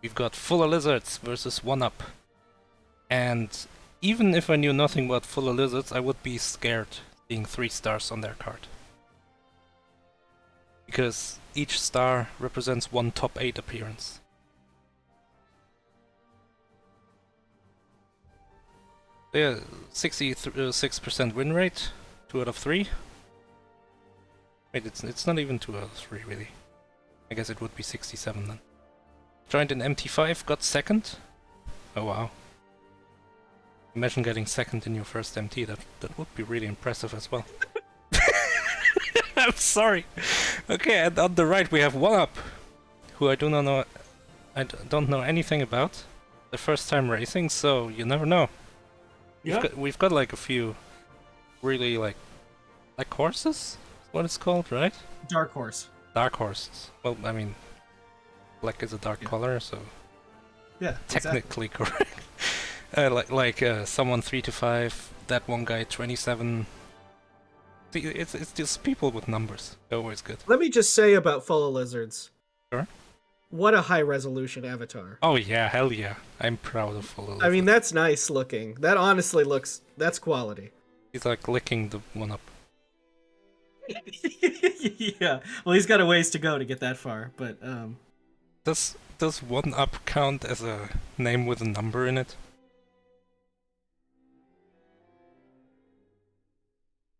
we've got FullaLizards versus OneUp. And even if I knew nothing about FullaLizards, I would be scared seeing 3 stars on their card. Because each star represents one top 8 appearance. Yeah, 66% win rate, 2 out of 3. Wait, it's not even 2 out of 3 really. I guess it would be 67 then. Joined in MT5, got second. Oh wow. Imagine getting second in your first MT, that would be really impressive as well. I'm sorry. Okay, and on the right we have OneUp, who I don't know anything about. The first time racing, so you never know. Yeah. We've got like a few really like horses? Is what it's called, right? Dark Horse. Dark horses. Well, I mean, black is a dark color, so Yeah, technically correct. Like someone 3 to 5, that one guy 27. See, it's just people with numbers. They're always good. Let me just say about FullaLizards. Sure. What a high resolution avatar. Oh yeah, hell yeah. I'm proud of FullaLizards. I mean, that's nice looking. That honestly looks, that's quality. He's like licking the OneUp. Yeah. Well, he's got a ways to go to get that far, but Does OneUp count as a name with a number in it?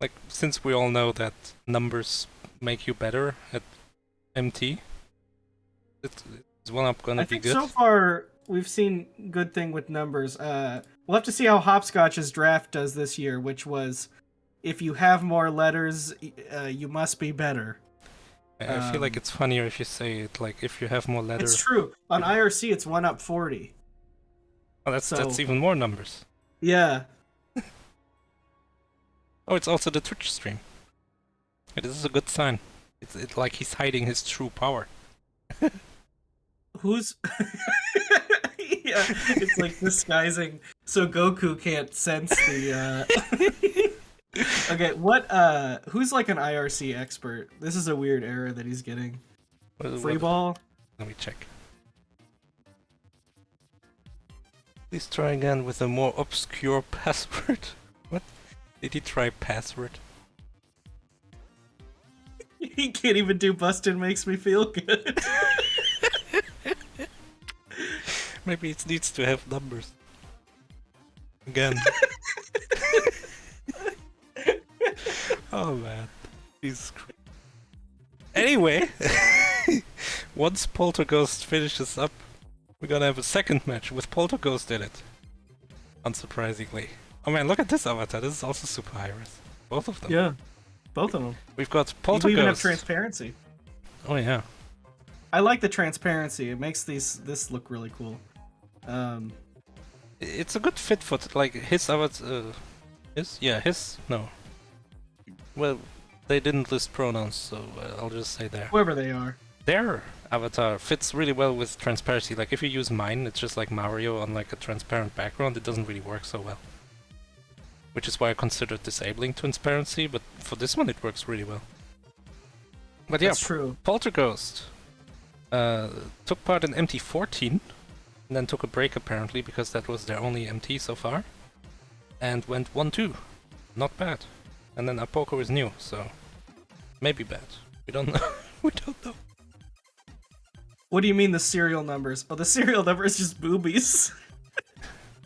Like, since we all know that numbers make you better at MT, is OneUp gonna I be think good? so far we've seen good thing with numbers. We'll have to see how Hopscotch's draft does this year, which was if you have more letters, you must be better. I feel like it's funnier if you say it like if you have more letters. It's true. On IRC, it's 1UP 40. Oh, that's even more numbers. Yeah. Oh, it's also the Twitch stream. Yeah, this is a good sign. It's like he's hiding his true power. Who's... Yeah, it's like disguising so Goku can't sense the... Okay, who's like an IRC expert? This is a weird error that he's getting. Free ball? Let me check. Please try again with a more obscure password. What? Did he try password? He can't even do Bustin' makes me feel good. Maybe it needs to have numbers. Again. Oh man. Jesus Christ. Anyway, once Polterghost finishes up, we're gonna have a second match with Polterghost in it. Unsurprisingly. Oh man, look at this avatar. This is also super high res. Both of them. Yeah, both of them. We've got We Polterghost. even have transparency. Oh yeah. I like the transparency. It makes this look really cool. It's a good fit for like his avatar. No. Well, they didn't list pronouns, so I'll just say there. Whoever they are. Their avatar fits really well with transparency. Like if you use mine, it's just like Mario on like a transparent background. It doesn't really work so well. Which is why I considered disabling transparency, but for this one it works really well. But yeah, That's true. Polterghost took part in MT14, and then took a break apparently because that was their only MT so far, and went 1-2. Not bad. And then Apocoh is new, so maybe bad. We don't know. We don't know. What do you mean the serial numbers? Oh, the serial number is just boobies.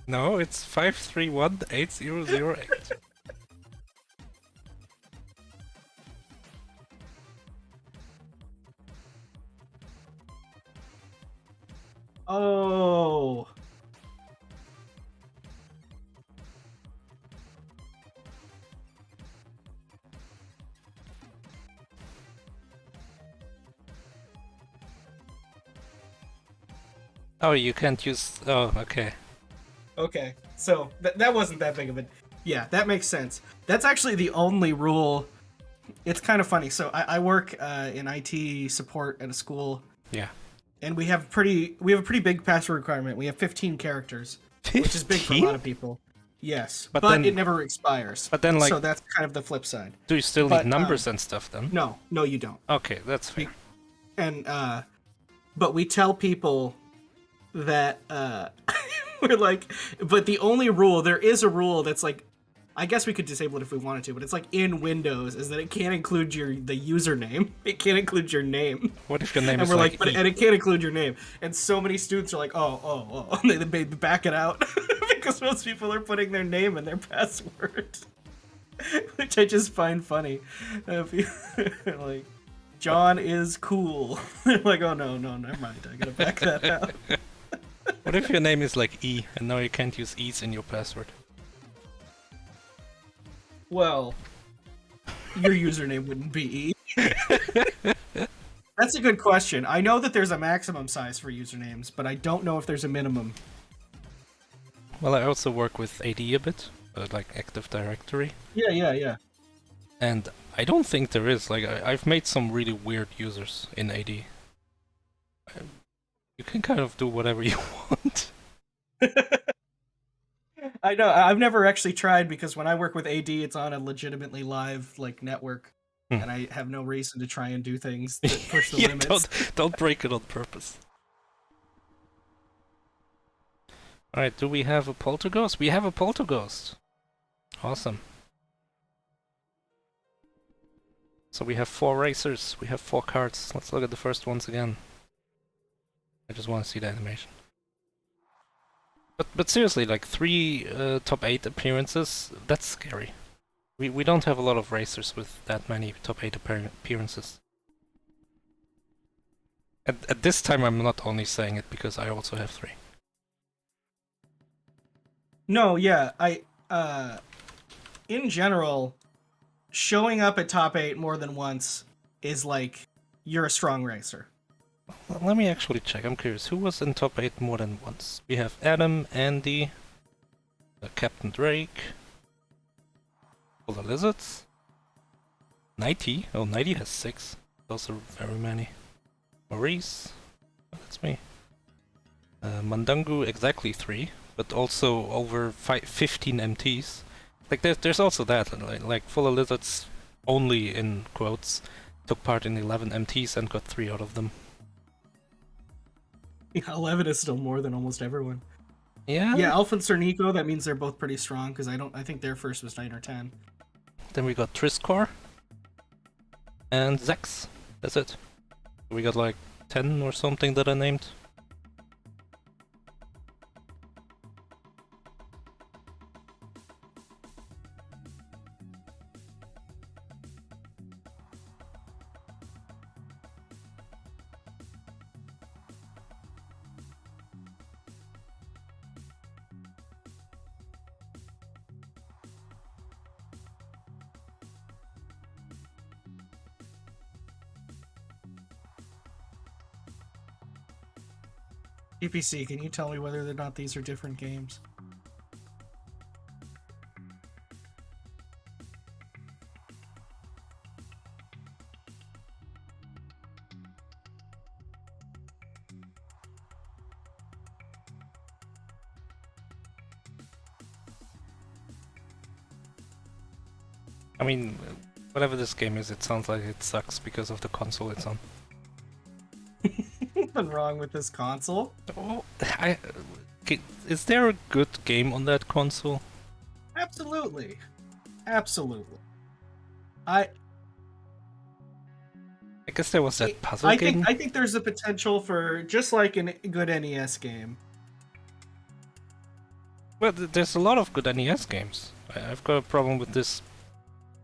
No, it's 5318008. Oh. Oh, you can't use... Oh, okay. Okay, so that wasn't that big of a... Yeah, that makes sense. That's actually the only rule. It's kind of funny. So I work in IT support at a school. Yeah. And we have a pretty big password requirement. We have 15 characters, 15? which is big for a lot of people. Yes, But but then- it never expires. But then, like... So that's kind of the flip side. Do you still but, need numbers and stuff then? No, you don't. Okay, that's fair. And but we tell people that we're like, but the only rule, there is a rule that's like, I guess we could disable it if we wanted to, but it's like in Windows, is that it can't include the username. It can't include your name. What if your name And is we're like like, E? and it can't include your name. And so many students are like, oh. They back it out because most people are putting their name in their password, which I just find funny. Like, John is cool. They're like, oh no, never mind. I gotta back that out. What if your name is like E, and now you can't use E's in your password? Well, your username wouldn't be E. That's a good question. I know that there's a maximum size for usernames, but I don't know if there's a minimum. Well, I also work with AD a bit, like Active Directory. Yeah. And I don't think there is. Like, I've made some really weird users in AD. You can kind of do whatever you want. I know. I've never actually tried because when I work with AD, it's on a legitimately live like network, and I have no reason to try and do things that push the Yeah, limits. don't break it on purpose. Alright, do we have a Polterghost? We have a Polterghost. Awesome. So we have 4 racers, we have 4 cards. Let's look at the first ones again. I just want to see the animation. But seriously, like 3 top 8 appearances, that's scary. We don't have a lot of racers with that many top 8 appearances. At this time I'm not only saying it because I also have 3. No, yeah, in general, showing up at top 8 more than once is like, you're a strong racer. Let me actually check, I'm curious. Who was in top 8 more than once? We have Adam, Andy, Captain Drake, FullaLizards, Nighty. Oh, Nighty has 6. Those are very many. Maurice, oh, that's me. Mandangu exactly 3, but also over 15 MTs. Like there's also that, like FullaLizards only in quotes took part in 11 MTs and got 3 out of them. Yeah, 11 is still more than almost everyone. Yeah. Yeah, Alpha and Cernico, that means they're both pretty strong because I think their first was 9 or 10. Then we got Triskor and Zex. That's it. We got like 10 or something that I named. EPC, can you tell me whether or not these are different games? I mean, whatever this game is, it sounds like it sucks because of the console it's on. Nothing wrong with this console. Oh, is there a good game on that console? Absolutely. I guess there was that puzzle game. I think there's a potential for just like a good NES game. Well, there's a lot of good NES games. I've got a problem with this.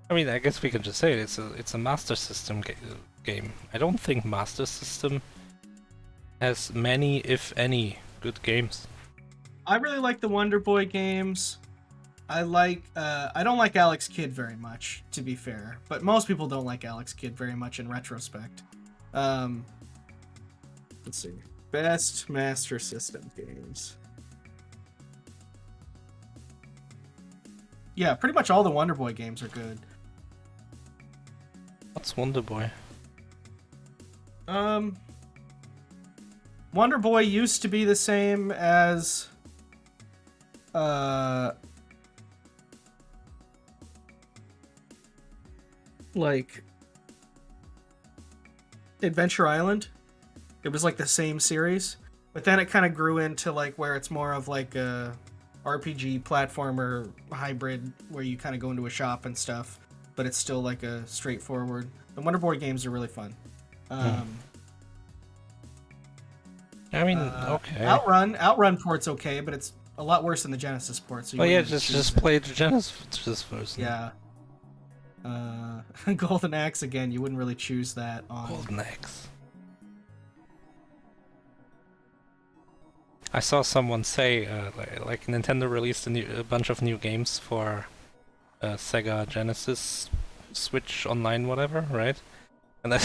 I mean, I guess we can just say it. It's a Master System game. I don't think Master System has many, if any, good games. I really like the Wonder Boy games. I don't like Alex Kidd very much, to be fair, but most people don't like Alex Kidd very much in retrospect. Let's see. Best Master System games. Yeah, pretty much all the Wonder Boy games are good. What's Wonder Boy? Wonder Boy used to be the same as like Adventure Island. It was like the same series. But then it kind of grew into like where it's more of like a RPG platformer hybrid where you kind of go into a shop and stuff, but it's still like a straightforward. The Wonderboy games are really fun. I mean, okay. Outrun port's okay, but it's a lot worse than the Genesis port. So you Well, yeah, wouldn't even just choose it. play the Genesis version. Yeah. Golden Axe again. You wouldn't really choose that on. Golden Axe. I saw someone say, like Nintendo released a bunch of new games for Sega Genesis, Switch Online, whatever, right? And I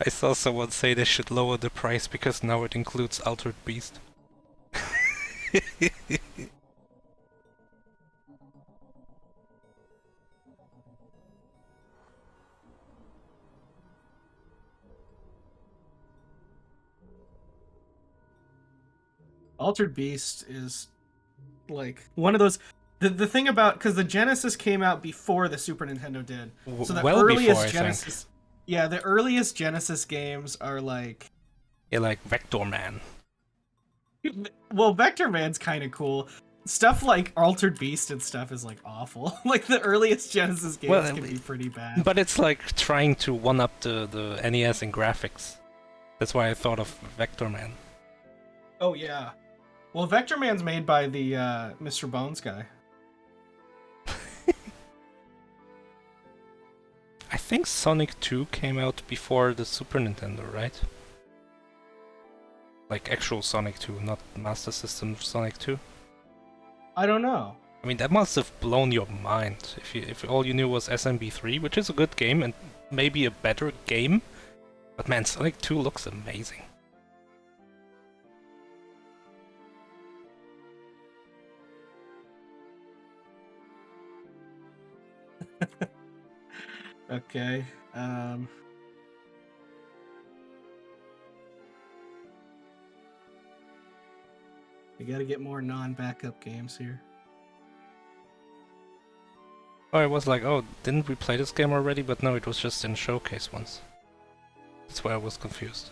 saw someone say they should lower the price because now it includes Altered Beast. Altered Beast is like one of those. The thing about, because the Genesis came out before the Super Nintendo did, so the well earliest before, I Genesis, think. yeah, the earliest Genesis games are like, Yeah, like Vector Man. well, Vector Man's kind of cool. Stuff like Altered Beast and stuff is like awful. Like the earliest Genesis games can be pretty bad. But it's like trying to one-up the NES in graphics. That's why I thought of Vector Man. Oh yeah, well, Vector Man's made by the Mr. Bones guy. I think Sonic 2 came out before the Super Nintendo, right? Like actual Sonic 2, not Master System Sonic 2. I don't know. I mean, that must have blown your mind if all you knew was SMB3, which is a good game and maybe a better game. But man, Sonic 2 looks amazing. Okay. We gotta get more non-backup games here. Oh, I was like, oh, didn't we play this game already? But no, it was just in Showcase once. That's why I was confused.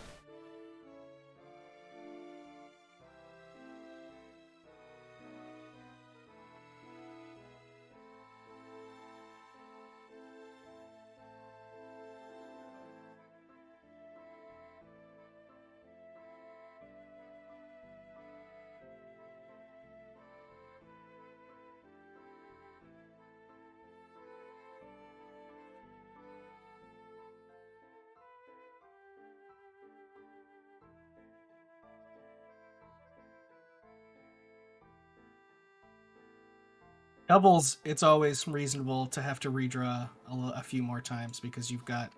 Doubles, it's always reasonable to have to redraw a few more times because you've got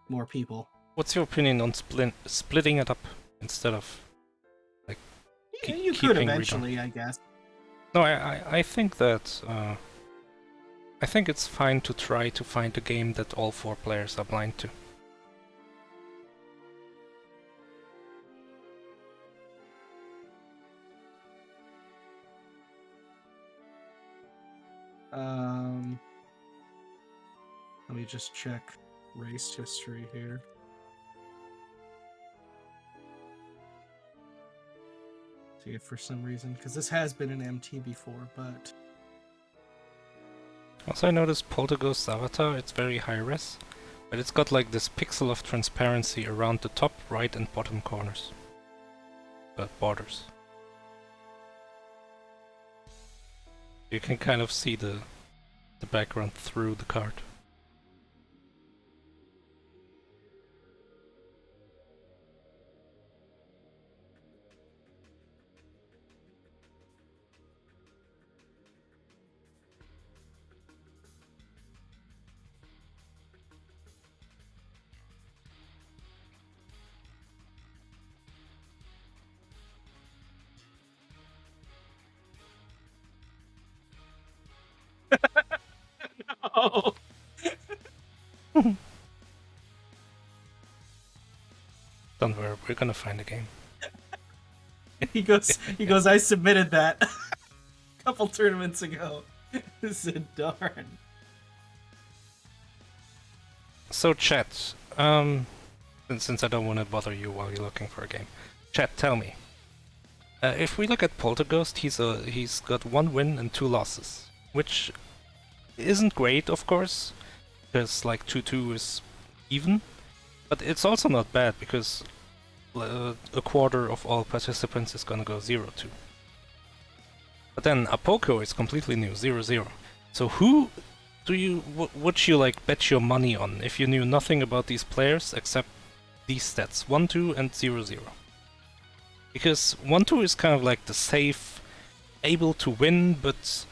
more people. What's your opinion on splitting it up instead of like Yeah, you could eventually, I guess. No, I think that I think it's fine to try to find a game that all 4 players are blind to. Let me just check race history here. See if for some reason, because this has been an MT before, but Also, I noticed Polterghost avatar, it's very high res, but it's got like this pixel of transparency around the top, right and bottom corners. Borders. You can kind of see the background through the card. oh. Don't worry, we're gonna find a game. He goes, I submitted that a couple tournaments ago. I said, darn. So chat, since I don't want to bother you while you're looking for a game, Chat, tell me. If we look at Polterghost, he's got 1 win and 2 losses, which isn't great, of course, because like 2-2 is even, but it's also not bad because a quarter of all participants is gonna go 0-2. But then Apocoh is completely new, 0-0. So who would you like bet your money on if you knew nothing about these players except these stats, 1-2 and 0-0? Because 1-2 is kind of like the safe, able to win, but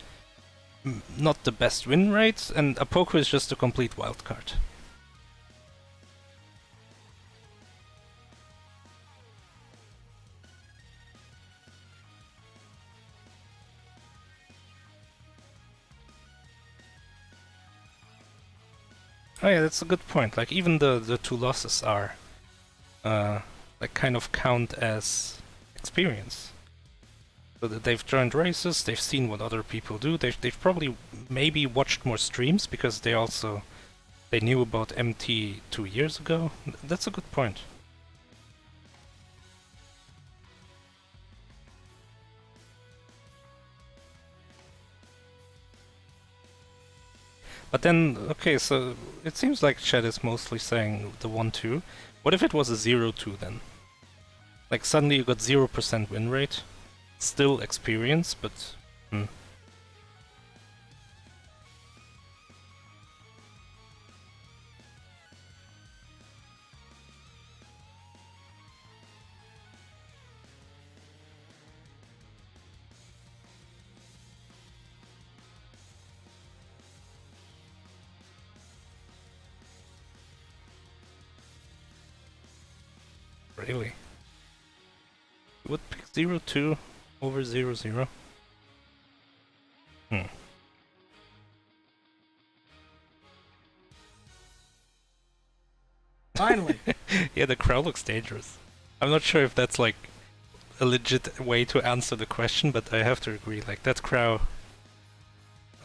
not the best win rate, and Apocoh is just a complete wildcard. Oh yeah, that's a good point. Like even the 2 losses are like kind of count as experience. So that they've joined races, they've seen what other people do, they've probably maybe watched more streams because they knew about MT 2 years ago. That's a good point. But then, okay, so it seems like Chet is mostly saying the 1-2. What if it was a 0-2 then? Like suddenly you got 0% win rate, still experience, but... Really? You would pick 0-2 over 0-0? Finally. Yeah, the crow looks dangerous. I'm not sure if that's like a legit way to answer the question, but I have to agree, like that crow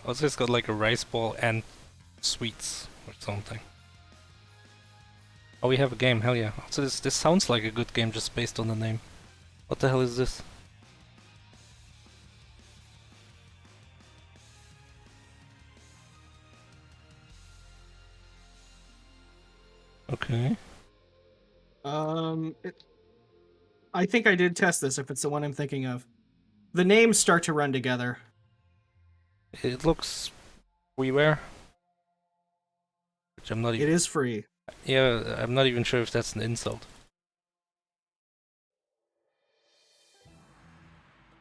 also has got like a rice ball and sweets or something. Oh, we have a game, hell yeah. Also this sounds like a good game just based on the name. What the hell is this? Okay. I think I did test this if it's the one I'm thinking of. The names start to run together. It looks freeware. Which I'm not even... It is free. Yeah, I'm not even sure if that's an insult.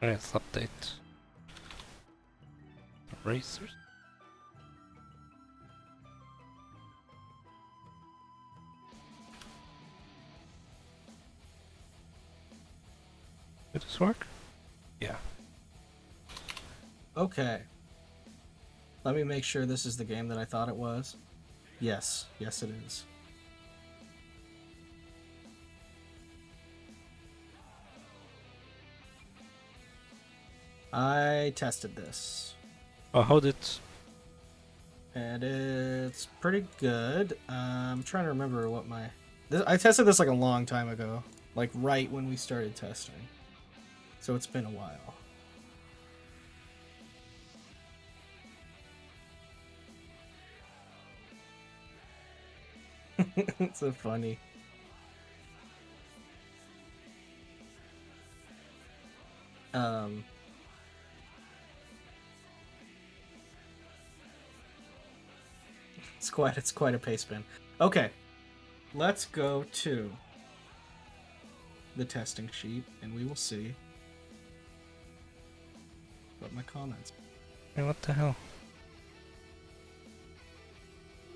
Alright, let's update. Racers. Did this work? Yeah. Okay. Let me make sure this is the game that I thought it was. Yes. Yes, it is. I tested this. Oh, how did... And it's pretty good. I'm trying to remember what my... I tested this like a long time ago. Like right when we started testing. So it's been a while. It's so funny. It's quite a pace spin. Okay, let's go to the testing sheet, and we will see what my comments. Hey, what the hell?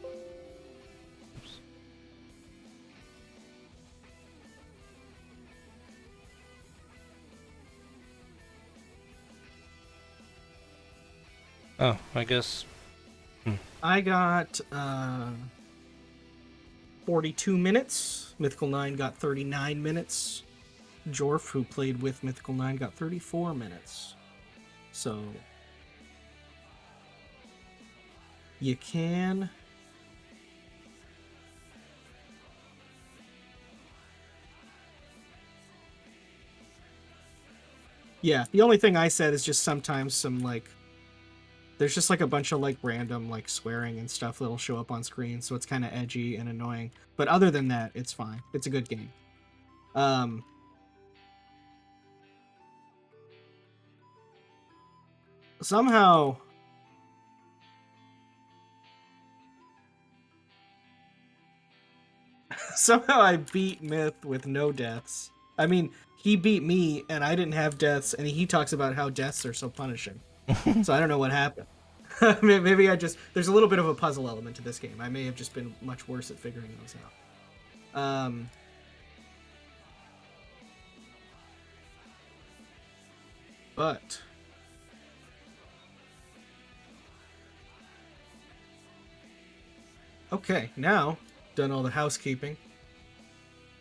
Oops. Oh, I guess... I got 42 minutes. Mythical 9 got 39 minutes. Jorf, who played with Mythical 9, got 34 minutes. So you can Yeah, the only thing I said is just sometimes some like there's just like a bunch of like random like swearing and stuff that'll show up on screen, so it's kind of edgy and annoying. But other than that, it's fine. It's a good game. Um, somehow somehow I beat Myth with no deaths. I mean, he beat me and I didn't have deaths, and he talks about how deaths are so punishing. So I don't know what happened. Maybe I just there's a little bit of a puzzle element to this game. I may have just been much worse at figuring those out. But okay, now done all the housekeeping.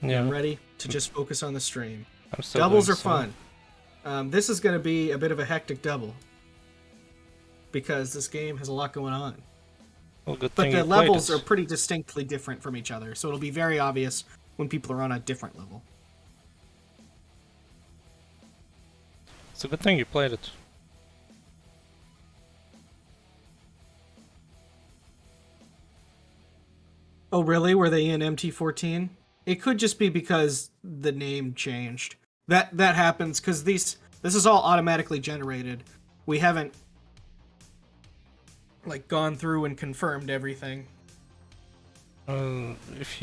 Yeah, I'm ready to just focus on the stream. I'm still Doubles doing are some. fun. This is going to be a bit of a hectic double because this game has a lot going on. Well, good But thing the you played levels it. are pretty distinctly different from each other, so it'll be very obvious when people are on a different level. It's a good thing you played it. Oh, really? Were they in MT14? It could just be because the name changed. That happens because this is all automatically generated. We haven't like gone through and confirmed everything. If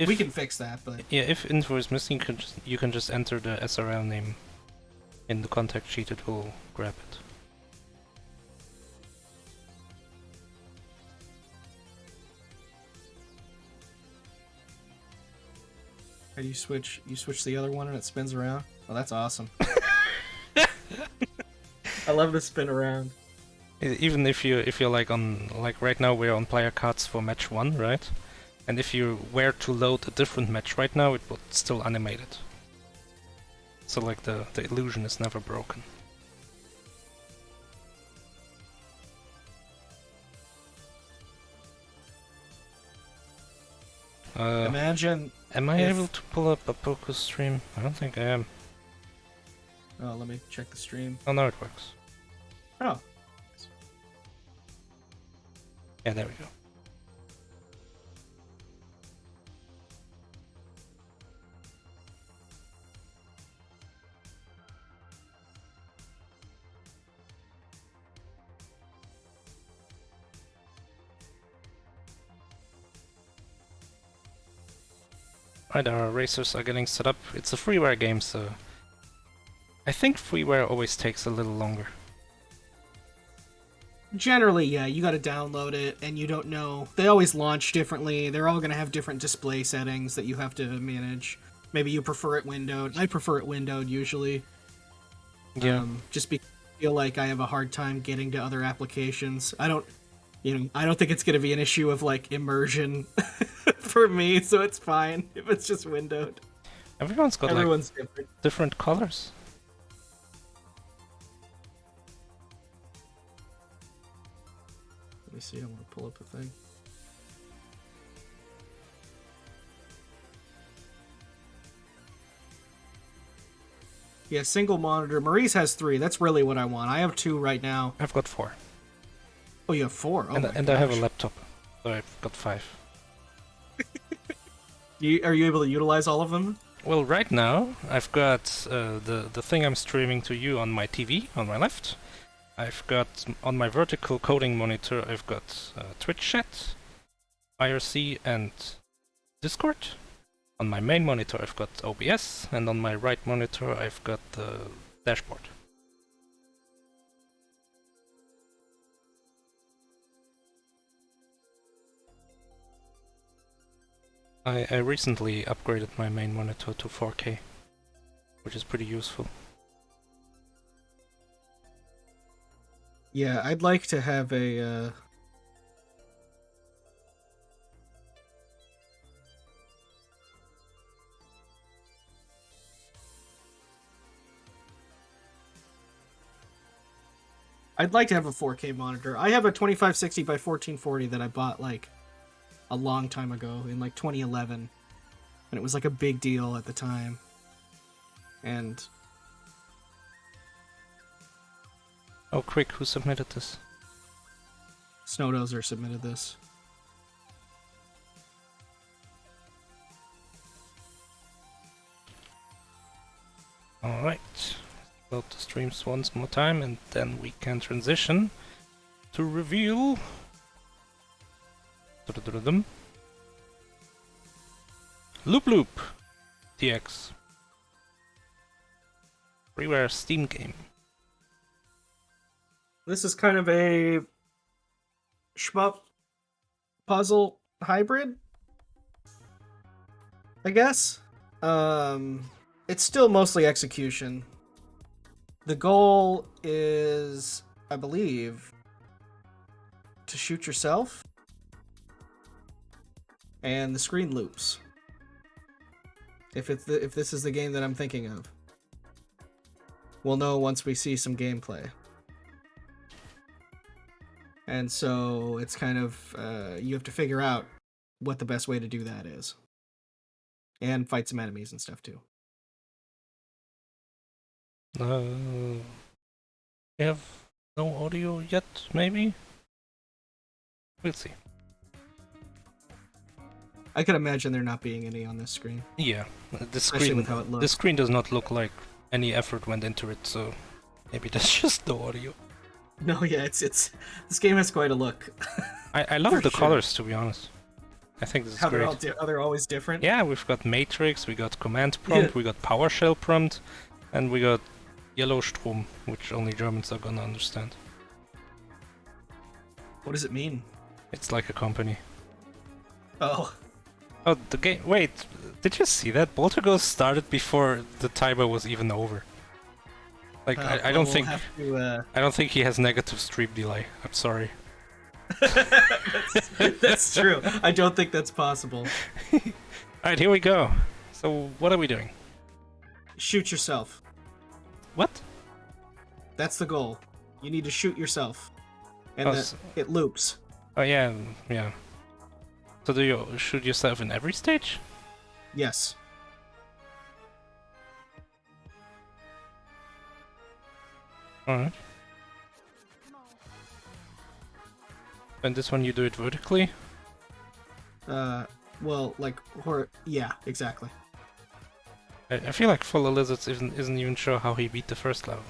We can fix that, but if info is missing, you can just enter the SRL name in the contact sheet. It will grab it. how do you switch? You switch the other one and it spins around. Oh, that's awesome. I love the spin around. Even if you're like on like right now we're on player cards for match 1, right? And if you were to load a different match right now, it would still animate it. So like the illusion is never broken. Imagine. Am I if- able to pull up Apocoh's stream? I don't think I am. Oh, let me check the stream. Oh, no, it works. Oh, Yeah, there we go. Right, our racers are getting set up. It's a freeware game, so I think freeware always takes a little longer. generally, yeah, you got to download it, and you don't know. They always launch differently. They're all going to have different display settings that you have to manage. Maybe you prefer it windowed. I prefer it windowed usually. Yeah. Just because I feel like I have a hard time getting to other applications. I don't think it's going to be an issue of like immersion for me, so it's fine if it's just windowed. Everyone's got Everyone's like different. different colors. Let me see. I want to pull up a thing. Yeah, single monitor. Maurice has 3. That's really what I want. I have 2 right now. I've got 4. Oh, you have 4. Oh, And I have a laptop, so I've got 5. Are you able to utilize all of them? Well, right now I've got the thing I'm streaming to you on my TV on my left. I've got on my vertical coding monitor. I've got Twitch chat, IRC, and Discord. On my main monitor, I've got OBS, and on my right monitor, I've got the dashboard. I recently upgraded my main monitor to 4K, which is pretty useful. Yeah, I'd like to have a. I'd like to have a 4K monitor. I have a 2560 by 1440 that I bought like a long time ago in like 2011, and it was like a big deal at the time. And Oh, quick, who submitted this? Snowdozer submitted this. Alright. Load the streams once more time and then we can transition to reveal. Loop Loop TX. Freeware Steam game. This is kind of a shmup puzzle hybrid, I guess. It's still mostly execution. The goal is, I believe, to shoot yourself, and the screen loops. If this is the game that I'm thinking of, we'll know once we see some gameplay. And so it's kind of you have to figure out what the best way to do that is, and fight some enemies and stuff too. We have no audio yet, maybe? We'll see. I could imagine there not being any on this screen. Yeah, the Especially screen, with how it looks. the screen does not look like any effort went into it, so maybe that's just the audio. No, yeah, it's this game has quite a look. I love For the sure. colors, to be honest. I think this is How great. they're always different. Yeah, we've got Matrix, we got Command Prompt, Yeah. we got PowerShell Prompt, and we got Yellow Strom, which only Germans are gonna understand. What does it mean? It's like a company. Oh, Oh, the game. Wait, did you see that? Polterghost started before the timer was even over. Like, I well, don't we'll think. have to, I don't think he has negative stream delay. I'm sorry. that's true. I don't think that's possible. Alright, here we go. So, what are we doing? Shoot yourself. What? That's the goal. You need to shoot yourself, and Oh, so- it loops. Oh, yeah, yeah. So, do you shoot yourself in every stage? Yes. Alright. And this one you do it vertically? Well, like, yeah, exactly. I feel like FullaLizards isn't even sure how he beat the first level.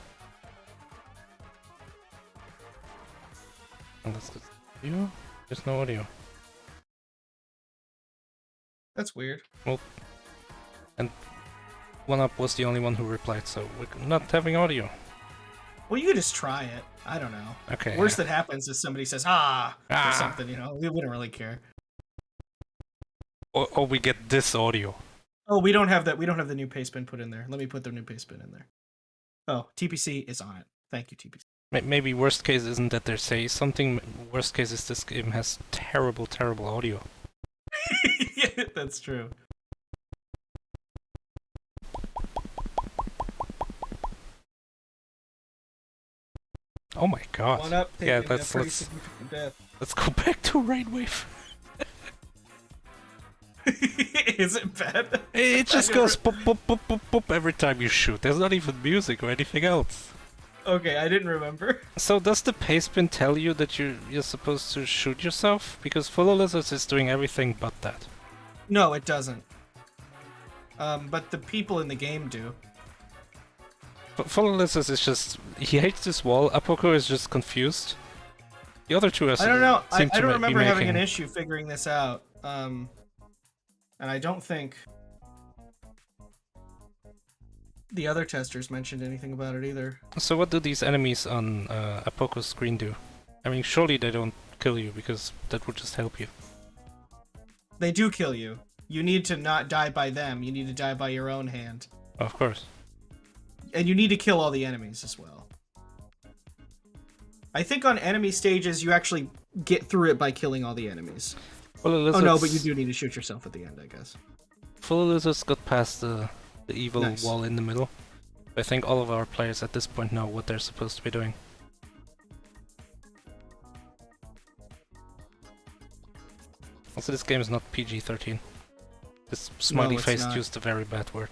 Unless it's audio? There's no audio. That's weird. OneUp was the only one who replied, so we're not having audio. Well, you could just try it. I don't know. Okay. Worst that happens is somebody says Ah. or something. You know, we wouldn't really care. Or we get this audio. Oh, we don't have that. We don't have the new paste bin put in there. Let me put the new paste bin in there. Oh, TPC is on it. Thank you, TPC. Maybe worst case isn't that they say something. Worst case is this game has terrible, terrible audio. Yeah, that's true. Oh my god. One up. Yeah, taking a let's pretty significant death. let's go back to Rainwave. Is it bad? It just I goes pop pop pop pop pop every time you shoot. There's not even music or anything else. Okay, I didn't remember. So does the pastebin tell you that you're supposed to shoot yourself? Because FullaLizards is doing everything but that. No, it doesn't. But the people in the game do. FullaLizards is just he hates this wall. Apocoh is just confused. The other two are. I don't know. I seem to don't be remember having an making- issue figuring this out. And I don't think the other testers mentioned anything about it either. So what do these enemies on Apocoh's screen do? I mean, surely they don't kill you because that would just help you. They do kill you. You need to not die by them. You need to die by your own hand. Of course. And you need to kill all the enemies as well. I think on enemy stages you actually get through it by killing all the enemies. FullaLizards, Oh no, but you do need to shoot yourself at the end, I guess. FullaLizards got past the evil Nice. wall in the middle. I think all of our players at this point know what they're supposed to be doing. Also, this game is not PG-13. This smiley it's face not. used a very bad word.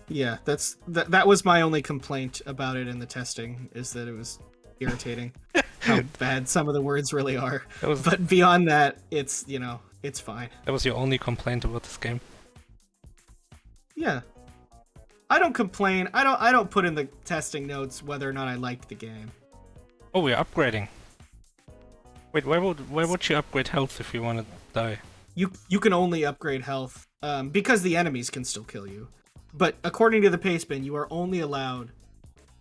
Yeah, that was my only complaint about it in the testing, is that it was irritating how bad some of the words really are. That was But beyond that, it's, you know, it's fine. that was your only complaint about this game. Yeah. I don't complain. I don't put in the testing notes whether or not I liked the game. Oh, we're upgrading. Wait, why would you upgrade health if you want to die? You can only upgrade health because the enemies can still kill you. But according to the paste bin, you are only allowed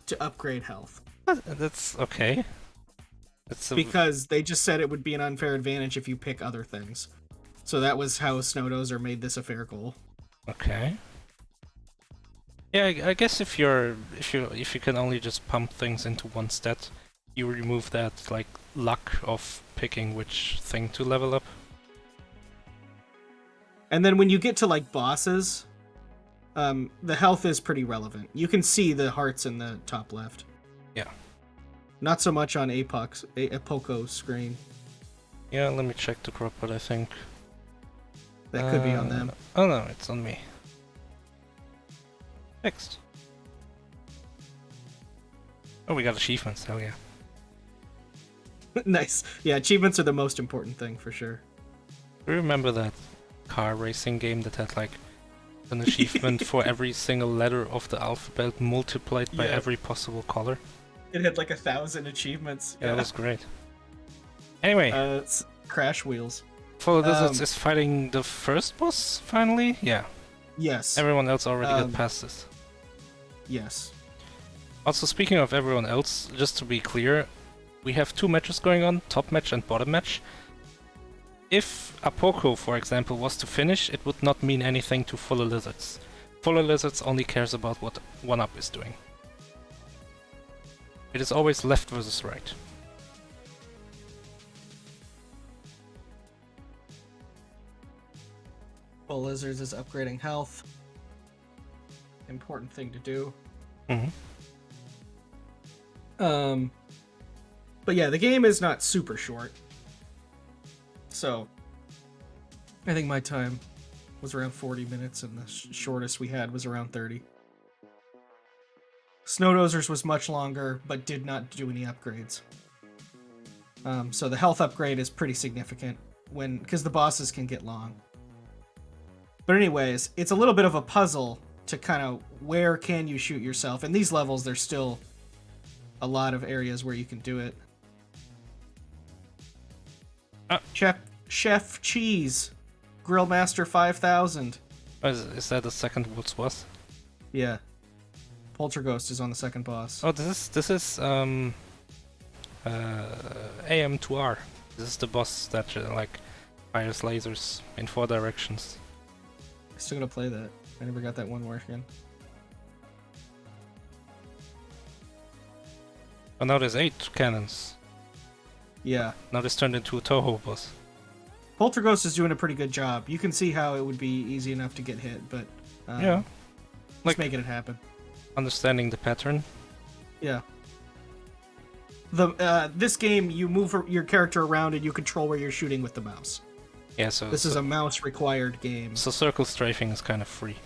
to upgrade health. That's okay. It's Because they just said it would be an unfair advantage if you pick other things. So that was how Snowdozer made this a fair goal. okay. Yeah, I guess if you can only just pump things into one stat, you remove that like luck of picking which thing to level up. And then when you get to like bosses, the health is pretty relevant. You can see the hearts in the top left. Yeah. Not so much on Apoco's screen. Yeah, let me check the crop, but I think That could be on them. Oh no, it's on me. Fixed. Oh, we got achievements. Hell yeah. Nice. Yeah, achievements are the most important thing for sure. Do you remember that car racing game that had like an achievement for every single letter of the alphabet multiplied by Yeah. every possible color? It had like 1,000 achievements. Yeah, that was great. Anyway, It's Crash Wheels. FullaLizards is fighting the first boss finally? Yeah. Yes. Everyone else already got Um, past this. Yes. Also, speaking of everyone else, just to be clear, we have two matches going on, top match and bottom match. If Apocoh, for example, was to finish, it would not mean anything to FullaLizards. FullaLizards only cares about what OneUp is doing. It is always left versus right. FullaLizards is upgrading health. Important thing to do. Mm-hmm. But yeah, the game is not super short. So, I think my time was around 40 minutes, and the shortest we had was around 30. Snowdozer's was much longer, but did not do any upgrades. So the health upgrade is pretty significant because the bosses can get long. But anyways, it's a little bit of a puzzle to kind of where can you shoot yourself. In these levels, there's still a lot of areas where you can do it. Chef Cheese, Grillmaster 5000. Oh, is that the second world's boss? Yeah. Polterghost is on the second boss. Oh, this is AM2R. This is the boss that like fires lasers in 4 directions. I'm still gonna play that. I never got that one working. Oh, now there's 8 cannons. Yeah. Now this turned into a Toho boss. Polterghost is doing a pretty good job. You can see how it would be easy enough to get hit, but Yeah. just making it happen. Understanding the pattern. Yeah. This game, you move your character around and you control where you're shooting with the mouse. Yeah, so This is a mouse-required game. so circle strafing is kind of free,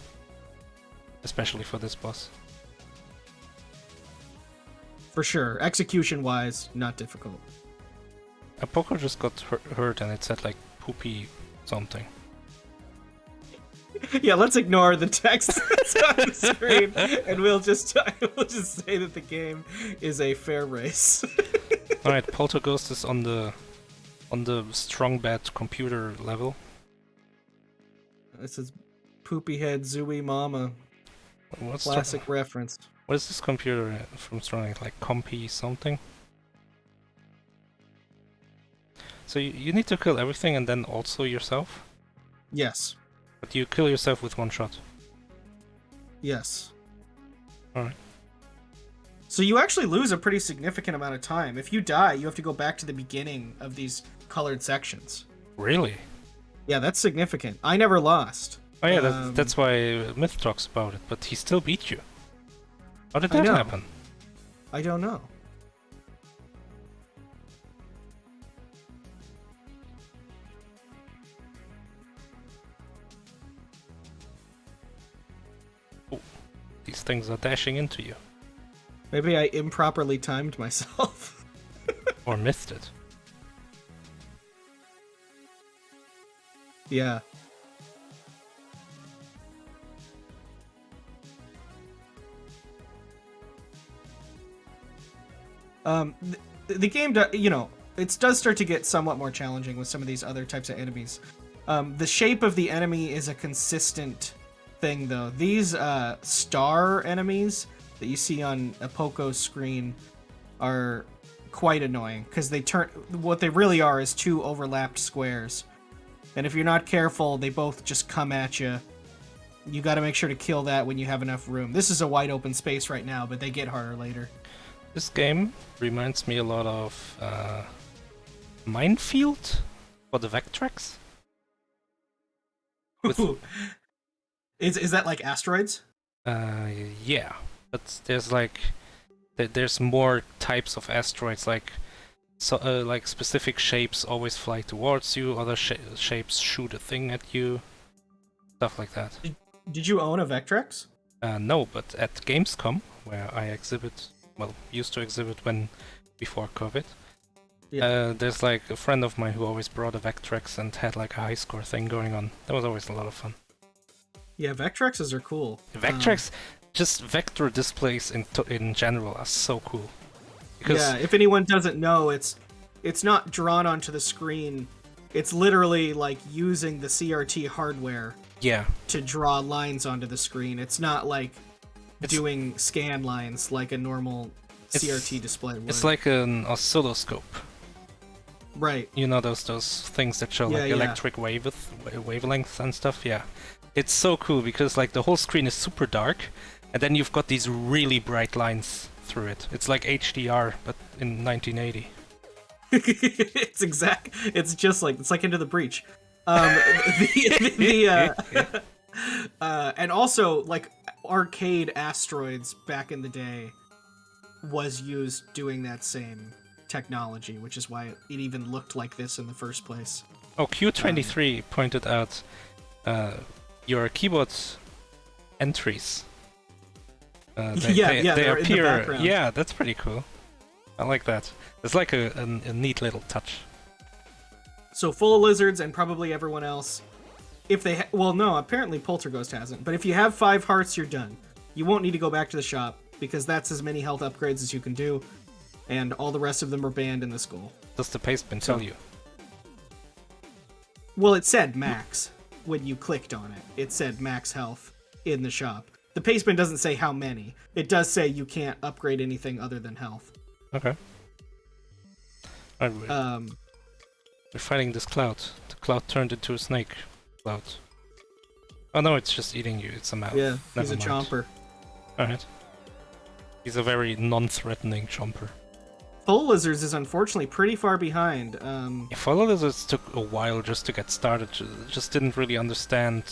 especially for this boss. For sure. Execution-wise, not difficult. Apocoh just got hurt and it said like poopy something. Yeah, let's ignore the text that's on the screen, and we'll just say that the game is a fair race. All right, Polterghost is on the strong bad computer level. This is Poopy Head Zooey Mama. What's Classic reference. what is this computer from strong? Like Compy something? So you need to kill everything and then also yourself? Yes. But you kill yourself with one shot. Yes. Alright. So you actually lose a pretty significant amount of time. If you die, you have to go back to the beginning of these colored sections. Really? Yeah, that's significant. I never lost. Oh yeah, that's why Myth talks about it, but he still beat you. How did that know. happen? I don't know. These things are dashing into you. Maybe I improperly timed myself. Or missed it. Yeah. The game, it does start to get somewhat more challenging with some of these other types of enemies. The shape of the enemy is a consistent thing, though. These star enemies that you see on Apocoh's screen are quite annoying because what they really are is two overlapped squares. And if you're not careful, they both just come at you. You got to make sure to kill that when you have enough room. This is a wide open space right now, but they get harder later. This game reminds me a lot of Minefield for the Vectrex. Ooh. Is that like asteroids? Yeah, but there's more types of asteroids. Like specific shapes always fly towards you. Other shapes shoot a thing at you. Stuff like that. Did you own a Vectrex? No, but at Gamescom, where I used to exhibit before COVID. Yeah. There's like a friend of mine who always brought a Vectrex and had like a high score thing going on. That was always a lot of fun. Yeah, Vectrexes are cool. Vectrex, just vector displays in general are so cool. Because yeah, if anyone doesn't know, it's not drawn onto the screen. It's literally like using the CRT hardware to draw lines onto the screen. It's not like doing scan lines like a normal CRT display would. It's like an oscilloscope. Right. You know those things that show electric wavelengths and stuff? Yeah. It's so cool because like the whole screen is super dark and then you've got these really bright lines through it. It's like HDR but in 1980. It's just like Into the Breach. And also like arcade asteroids back in the day was used doing that same technology, which is why it even looked like this in the first place. Oh, Q23 pointed out your keyboard entries. They appear. Yeah, that's pretty cool. I like that. It's like a neat little touch. So FullaLizards and probably everyone else, if they no, apparently Polterghost hasn't. But if you have 5 hearts, you're done. You won't need to go back to the shop because that's as many health upgrades as you can do, and all the rest of them are banned in this goal. Does the pastebin tell you? Well, it said max when you clicked on it. It said max health in the shop. The pastebin doesn't say how many. It does say you can't upgrade anything other than health. Okay. We're fighting this cloud. The cloud turned into a snake cloud. Oh no, it's just eating you. It's a mouse. Yeah, Never he's a mind. chomper. Alright. He's a very non-threatening chomper. FullaLizards is unfortunately pretty far behind. FullaLizards took a while just to get started. Just didn't really understand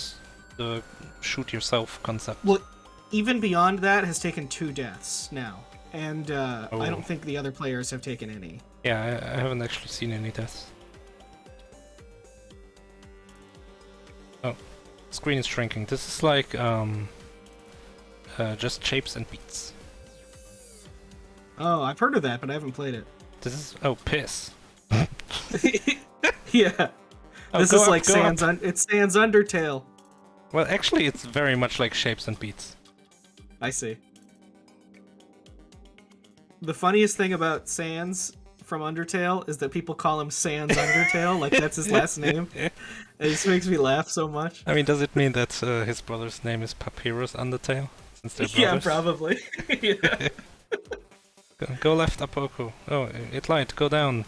the shoot-yourself concept. Well, even beyond that has taken 2 deaths now. And I don't think the other players have taken any. Yeah, I haven't actually seen any deaths. Oh, screen is shrinking. This is like just shapes and beats. Oh, I've heard of that, but I haven't played it. This is piss. Yeah, this is like Sans Undertale. Well, actually, it's very much like shapes and beats. I see. The funniest thing about Sans from Undertale is that people call him Sans Undertale, like that's his last name. It just makes me laugh so much. I mean, does it mean that his brother's name is Papyrus Undertale? Since they're brothers? Yeah, probably. Yeah. Go left, Apocoh. Oh, it lied. Go down.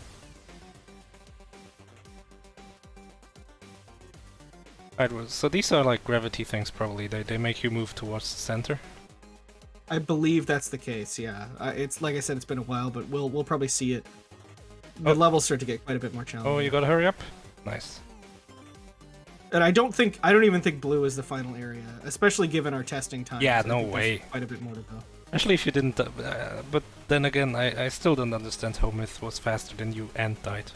Alright, so these are like gravity things, probably. They make you move towards the center. I believe that's the case. Yeah, it's like I said, it's been a while, but we'll probably see it. The levels start to get quite a bit more challenging. Oh, you gotta hurry up. Nice. And I don't even think blue is the final area, especially given our testing time. Yeah, so no way. Quite a bit more to go. Actually, if you didn't, but then again, I still don't understand how Myth was faster than you and died.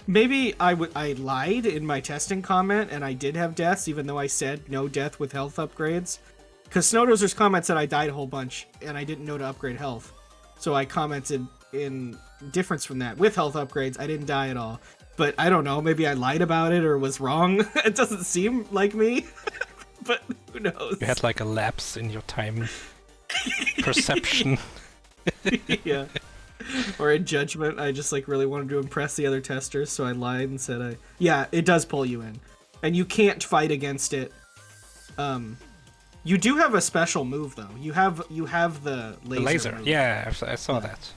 Maybe I lied in my testing comment and I did have deaths, even though I said no death with health upgrades. Because Snowdozer's comment said I died a whole bunch and I didn't know to upgrade health. So I commented in difference from that. With health upgrades, I didn't die at all. But I don't know, maybe I lied about it or was wrong. It doesn't seem like me, but who knows? You had like a lapse in your time perception. Yeah. Or in judgment, I just like really wanted to impress the other testers, so I lied and said yeah, it does pull you in. And you can't fight against it. You do have a special move though. You have the laser move, Yeah, I saw that.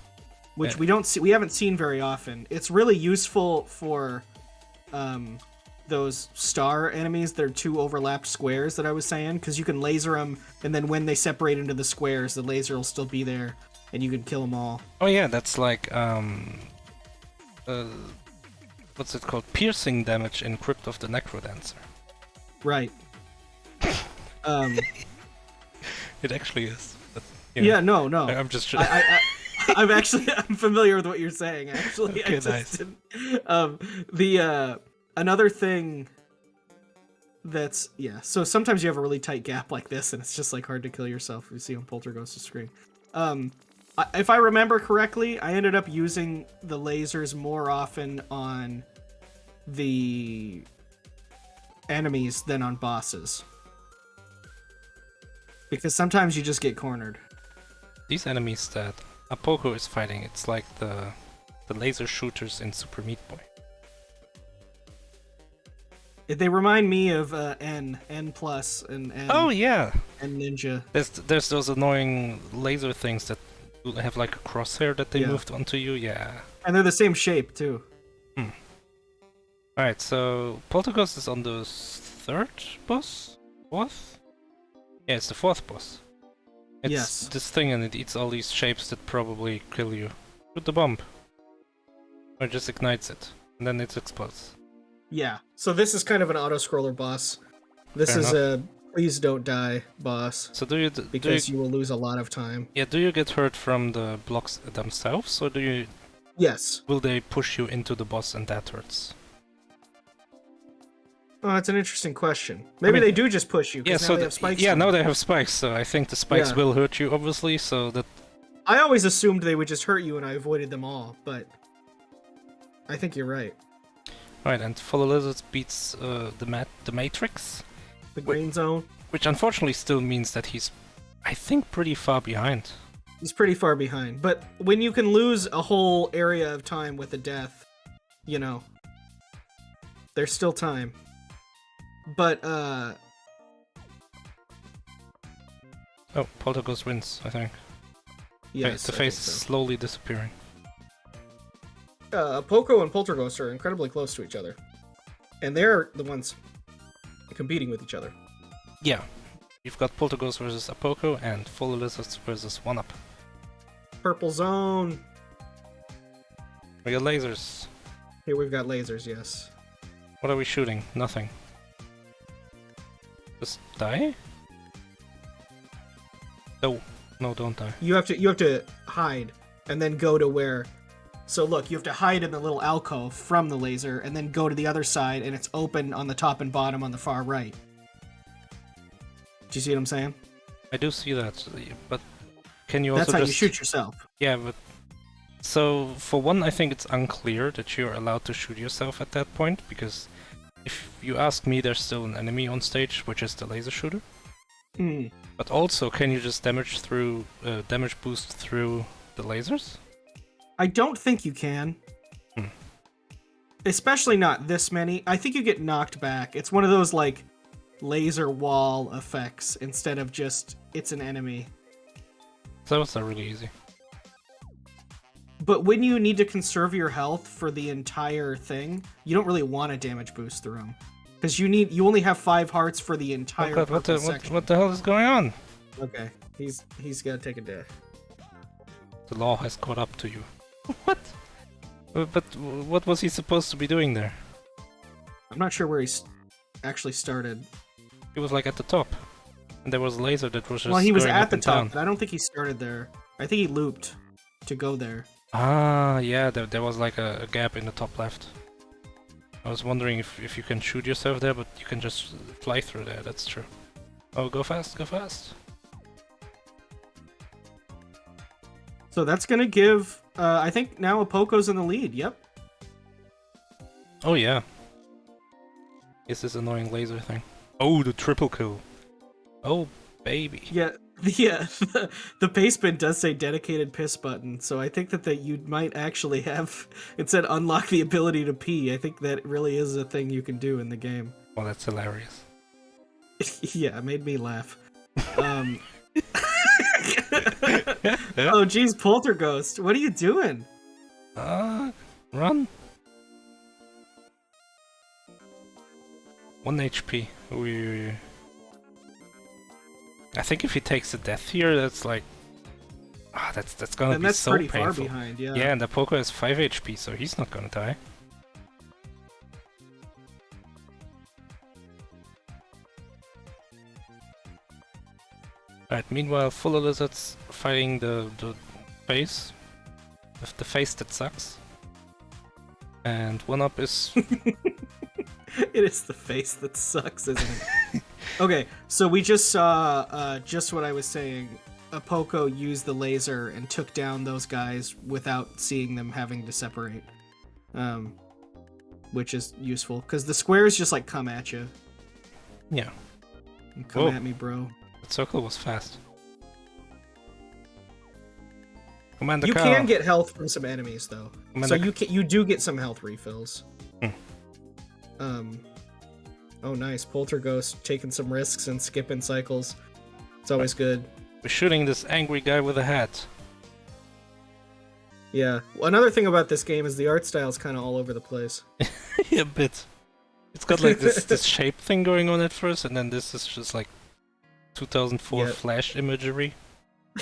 which we haven't seen very often. It's really useful for those star enemies. They're two overlapped squares that I was saying, because you can laser them, and then when they separate into the squares, the laser will still be there, and you can kill them all. Oh yeah, that's like what's it called? Piercing damage in Crypt of the Necrodancer. Right. It actually is. But, Yeah, no. I'm just. I'm familiar with what you're saying. Actually, Okay, I just nice. didn't. Another thing that's So sometimes you have a really tight gap like this, and it's just like hard to kill yourself. You see on Polterghost's screen. If I remember correctly, I ended up using the lasers more often on the enemies than on bosses. Because sometimes you just get cornered. These enemies that Apocoh is fighting, it's like the laser shooters in Super Meat Boy. They remind me of N Plus, and Oh yeah, and Ninja. there's those annoying laser things that have like a crosshair that they Yeah. moved onto you. Yeah. And they're the same shape, too. Alright, so Polterghost is on the third boss? Fourth? Yeah, it's the fourth boss. It's Yes. this thing, and it eats all these shapes that probably kill you. Shoot the bomb. Or it just ignites it, and then it explodes. Yeah. So this is kind of an auto-scroller boss. This Fair is enough. a please don't die boss, So do you because you will lose a lot of time. do you get hurt from the blocks themselves, or Yes. will they push you into the boss and that hurts? Oh, that's an interesting question. Maybe they do just push you, Yeah, because so now they have spikes. yeah, on now them. they have spikes, so I think the spikes Yeah. will hurt you, obviously, so that... I always assumed they would just hurt you, and I avoided them all, but I think you're right. Right, and FullaLizards beats the Matrix, The green zone. which unfortunately still means that he's, I think, pretty far behind. He's pretty far behind. But when you can lose a whole area of time with a death, there's still time. But, Oh, Polterghost wins, I think. yes. The I face think is so. slowly disappearing. Apocoh and Polterghost are incredibly close to each other. And they're the ones competing with each other. Yeah. You've got Polterghost versus Apocoh and FullaLizards versus OneUp. Purple zone. We got lasers. Here we've got lasers, yes. What are we shooting? Nothing. Just die? No. No, don't die. You have to hide and then go to where. So look, you have to hide in the little alcove from the laser and then go to the other side, and it's open on the top and bottom on the far right. Do you see what I'm saying? I do see that, but can you also That's how just... you shoot yourself. Yeah, but... So, for one, I think it's unclear that you're allowed to shoot yourself at that point, because if you ask me, there's still an enemy on stage, which is the laser shooter. Hmm. But also, can you just damage boost through the lasers? I don't think you can. Hmm. Especially not this many. I think you get knocked back. It's one of those, like, laser wall effects instead of just, it's an enemy. So those are really easy. But when you need to conserve your health for the entire thing, you don't really want a damage boost through them. Because you only have 5 hearts for the entire Oh God, section. what the hell is going on? Okay, he's gotta take a death. The law has caught up to you. What? But what was he supposed to be doing there? I'm not sure where he's actually started. He was like at the top. And there was a laser that was just Well, he was going at up the and top, down. but I don't think he started there. I think he looped to go there. Ah, yeah, there was like a gap in the top left. I was wondering if you can shoot yourself there, but you can just fly through there, that's true. Oh, go fast, go fast. So that's gonna give I think now Apoco's in the lead. Yep. Oh yeah. It's this annoying laser thing. Oh, the triple kill. Oh, baby. Yeah. Yeah. The paste bin does say dedicated piss button, so I think that you might actually have it said unlock the ability to pee. I think that really is a thing you can do in the game. Oh, that's hilarious. Yeah, it made me laugh. Oh geez, Polterghost, what are you doing? Run. 1 HP. Ooh. I think if he takes the death here, that's like... that's gonna be so pretty painful. far behind, yeah. Yeah, and the Apocoh has 5 HP, so he's not gonna die. Right, meanwhile, FullaLizards fighting the face. The face that sucks. And OneUp is... It is the face that sucks, isn't it? Okay, so we just saw just what I was saying. Apocoh used the laser and took down those guys without seeing them having to separate. Which is useful, because the squares just like come at you. Yeah. Come at me, bro. That circle was fast. Commander You Cow. can get health from some enemies, though. Commander So you do get some health refills. Hmm. Oh, nice. Polterghost taking some risks and skipping cycles. It's always good. We're shooting this angry guy with a hat. Yeah. Another thing about this game is the art style is kind of all over the place. A bit. It's got like this shape thing going on at first, and then this is just like 2004 Yeah. Flash imagery.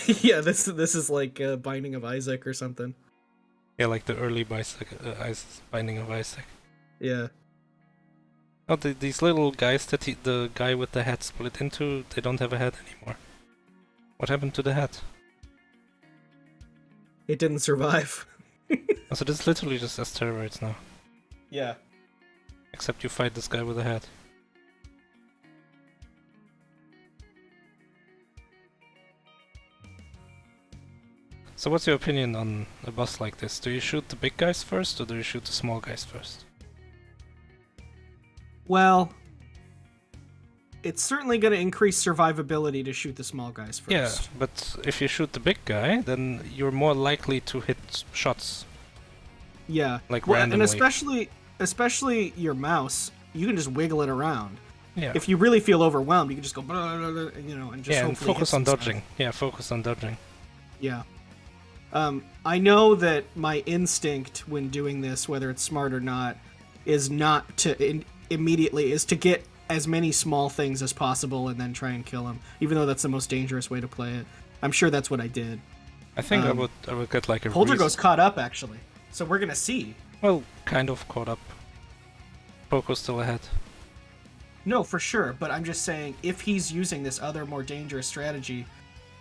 Yeah, this is like Binding of Isaac or something. Yeah, like the early Binding of Isaac. Yeah. Oh, these little guys that the guy with the hat split into, they don't have a head anymore. What happened to the hat? It didn't survive. Oh, so this is literally just asteroids now. Yeah. Except you fight this guy with a hat. So what's your opinion on a boss like this? Do you shoot the big guys first, or do you shoot the small guys first? Well, it's certainly going to increase survivability to shoot the small guys first. Yeah, but if you shoot the big guy, then you're more likely to hit shots. Yeah. Like Well, randomly. and especially your mouse, you can just wiggle it around. Yeah. If you really feel overwhelmed, you can just go, blah, blah, blah, you know, and just Yeah, and hopefully focus hit on some stuff. dodging. Yeah, focus on dodging. Yeah. I know that my instinct when doing this, whether it's smart or not, is not to immediately is to get as many small things as possible and then try and kill them. Even though that's the most dangerous way to play it. I'm sure that's what I did. I think I would get like a Polterghost caught up actually, so we're gonna see. Well, kind of caught up. Poco's still ahead. No, for sure, but I'm just saying if he's using this other more dangerous strategy,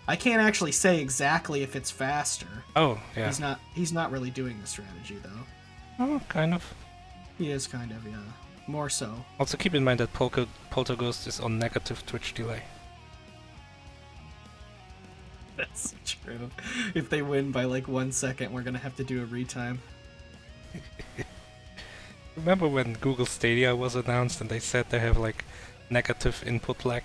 I can't actually say exactly if it's faster. Oh, yeah. He's not really doing the strategy though. Oh, kind of. He is kind of, yeah. More so. Also keep in mind that Polterghost is on negative Twitch delay. That's true. If they win by like 1 second, we're gonna have to do a retime. Remember when Google Stadia was announced and they said they have like negative input lag?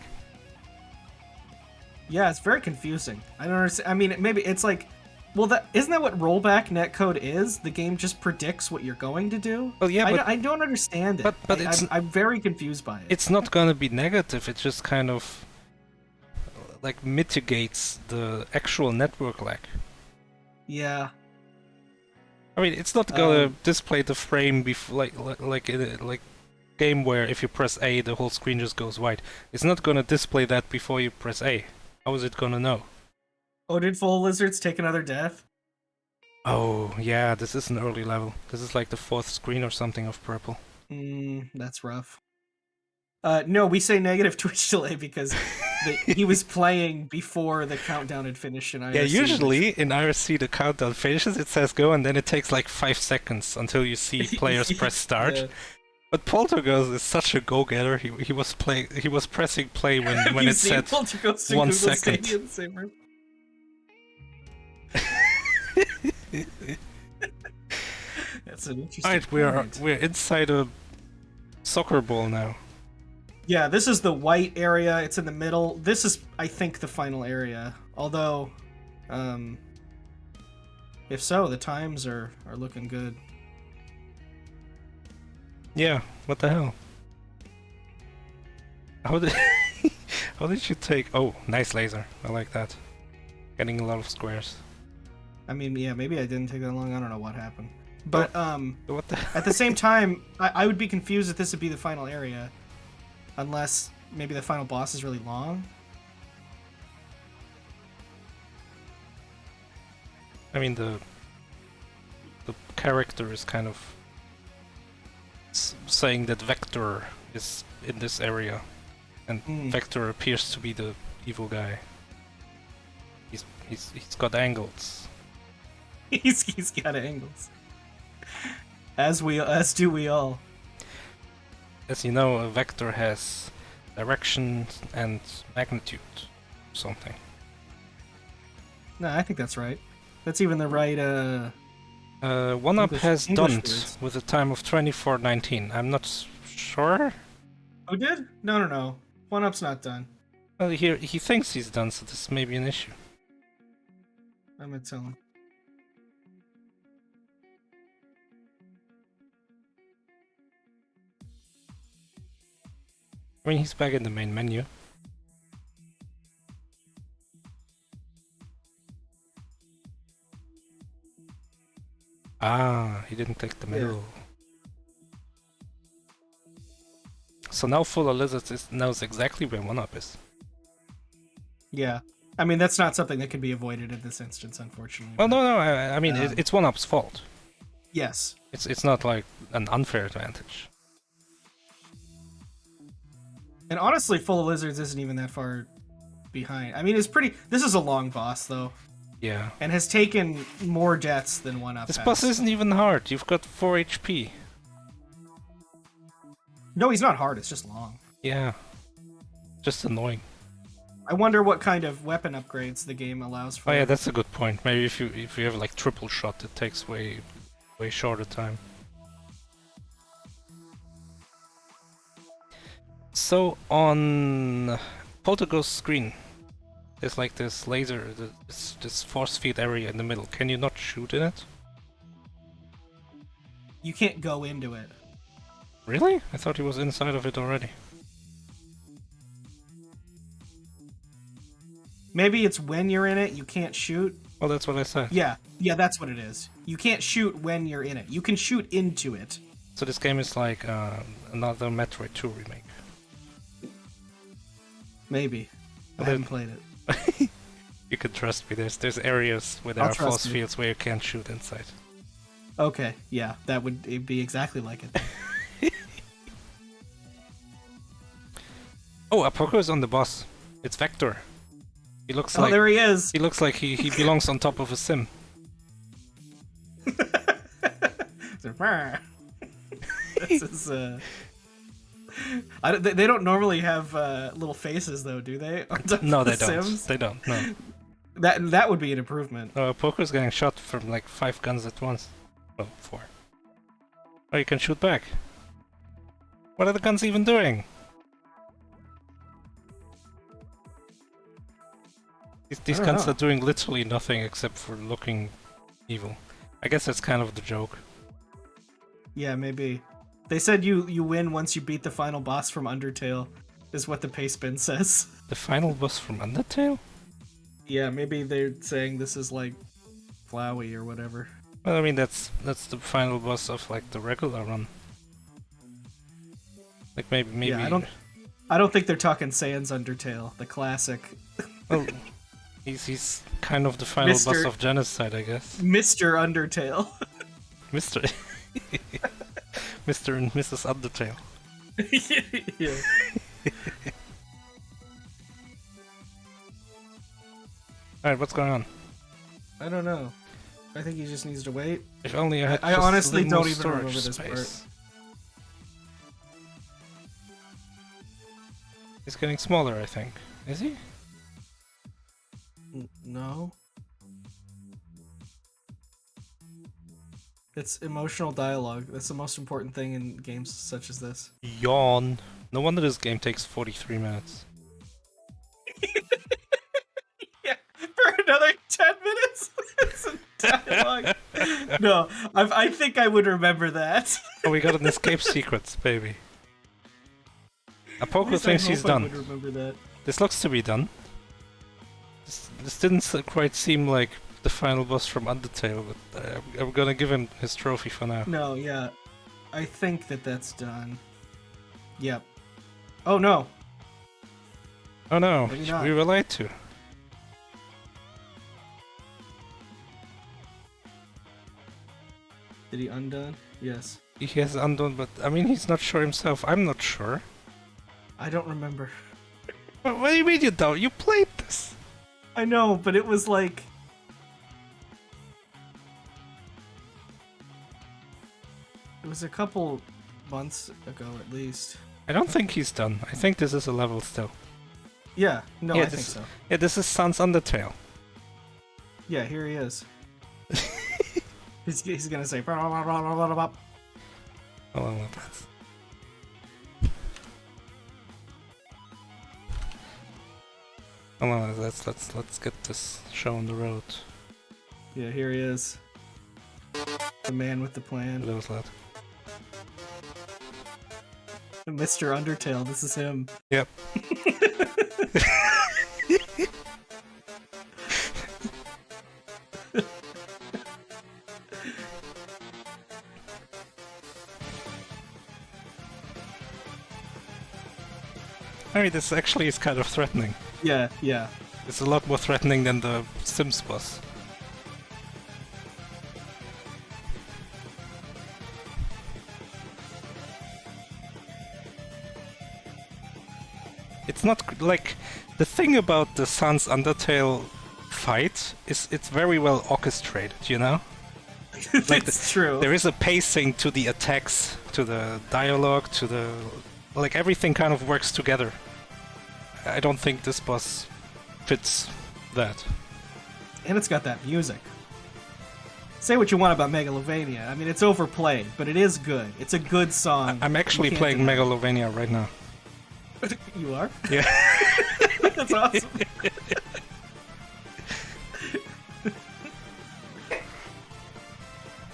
Yeah, it's very confusing. I don't understand. I mean, maybe it's like, well, isn't that what rollback netcode is? The game just predicts what you're going to do. Well, yeah, but I don't understand it. but I'm very confused by it. it's not gonna be negative. It just kind of like mitigates the actual network lag. Yeah. I mean, it's not gonna display the frame before, like in a game where if you press A, the whole screen just goes white. It's not gonna display that before you press A. How is it gonna know? Oh, did FullaLizards take another death? Oh, yeah, this is an early level. This is like the 4th screen or something of purple. That's rough. No, we say negative Twitch delay because he was playing before the countdown had finished in IRC. Yeah, usually in IRC the countdown finishes, it says go, and then it takes like 5 seconds until you see players press start. Yeah. But Polterghost is such a go-getter. He was pressing play when it said Polterghost and 1 Google second. Stadia in the same room? That's an interesting. Alright, we're inside a soccer ball now. Yeah, this is the white area. It's in the middle. This is, I think, the final area. Although, if so, the times are looking good. Yeah, what the hell? How did how did you take? Oh, nice laser. I like that. Getting a lot of squares. I mean, yeah, maybe I didn't take that long. I don't know what happened. But What the? at the same time, I would be confused if this would be the final area, unless maybe the final boss is really long. I mean the character is kind of saying that Vector is in this area, and Vector appears to be the evil guy. He's got angles. He's got angles. As do we all. As you know, a vector has direction and magnitude, something. No, I think that's right. That's even the right. OneUp has English done words. with a time of 24:19. I'm not sure. Oh, did? No. OneUp's not done. Well, he thinks he's done, so this may be an issue. I'm gonna tell him. I mean, he's back in the main menu. Ah, he didn't take the middle. So now FullaLizards knows exactly where OneUp is. Yeah. I mean, that's not something that can be avoided in this instance, unfortunately. Well, no, I mean, it's OneUp's fault. Yes. It's not like an unfair advantage. And honestly, FullaLizards isn't even that far behind. I mean, it's pretty. This is a long boss, though, Yeah. and has taken more deaths than OneUp This has. boss isn't even hard. You've got 4 HP. No, he's not hard. It's just long. Yeah. Just annoying. I wonder what kind of weapon upgrades the game allows for. Oh yeah, that's a good point. Maybe if you have like triple shot, it takes way shorter time. So on Polterghost screen, there's like this laser, this force field area in the middle. Can you not shoot in it? You can't go into it. Really? I thought he was inside of it already. Maybe it's when you're in it, you can't shoot. Well, that's what I said. Yeah, that's what it is. You can't shoot when you're in it. You can shoot into it. So this game is like another Metroid 2 remake. Maybe. I Well, haven't played it. You can trust me. There's areas where there I'll are trust force you. fields where you can't shoot inside. Okay, yeah, that would it'd be exactly like it. Oh, Apocoh is on the boss. It's Vector. He looks Oh, like there he is. he looks like he belongs on top of a sim. This is they don't normally have little faces though, do they? On top No, of they the don't. Sims? They don't. No. That would be an improvement. No, Apocoh's getting shot from like 5 guns at once. Oh, 4. Oh, you can shoot back. What are the guns even doing? These I don't guns know. are doing literally nothing except for looking evil. I guess that's kind of the joke. Yeah, maybe. They said you win once you beat the final boss from Undertale, is what the paste bin says. The final boss from Undertale? Yeah, maybe they're saying this is like Flowey or whatever. Well, I mean that's the final boss of like the regular run. Like maybe. Yeah, I don't think they're talking Sans Undertale, the classic. Well, he's kind of the final boss Mr. of Genocide, I guess. Mr. Undertale. Mr. Mr. and Mrs. Undertale. Yeah. Alright, what's going on? I don't know. I think he just needs to wait. If only I had I just honestly a little don't more even remember storage this space. part. He's getting smaller, I think. Is he? No. It's emotional dialogue. That's the most important thing in games such as this. Yawn. No wonder this game takes 43 minutes. Yeah, for another 10 minutes. It's a dialogue. No, I think I would remember that. Oh, we got an escape sequence, baby. Apocoh thinks he's I done. would remember that. This looks to be done. This didn't quite seem like the final boss from Undertale, but I'm gonna give him his trophy for now. No, yeah. I think that's done. Yep. Oh no. Oh no, Maybe not. we were lied to. Did he undone? Yes. He has undone, but I mean, he's not sure himself. I'm not sure. I don't remember. What do you mean you don't? You played this! I know, but it was like... It was a couple months ago, at least. I don't think he's done. I think this is a level still. Yeah, no, Yeah, I think this- so. Yeah, this is Sans Undertale. Yeah, here he is. He's gonna say... "Blah, blah, blah, blah, blah, blah." Hold on, let's... Hold on, let's get this show on the road. Yeah, here he is. The man with the plan. That was loud. Mr. Undertale, this is him. Yep. I mean, this actually is kind of threatening. Yeah, yeah. It's a lot more threatening than the Sims boss. It's not like the thing about the Sans Undertale fight is it's very well orchestrated, you know? Like It's true. There is a pacing to the attacks, to the dialogue, to the... like everything kind of works together. I don't think this boss fits that. And it's got that music. Say what you want about Megalovania. I mean, it's overplayed, but it is good. It's a good song. I'm actually You can't playing deny Megalovania right now. it. You are? Yeah. That's awesome.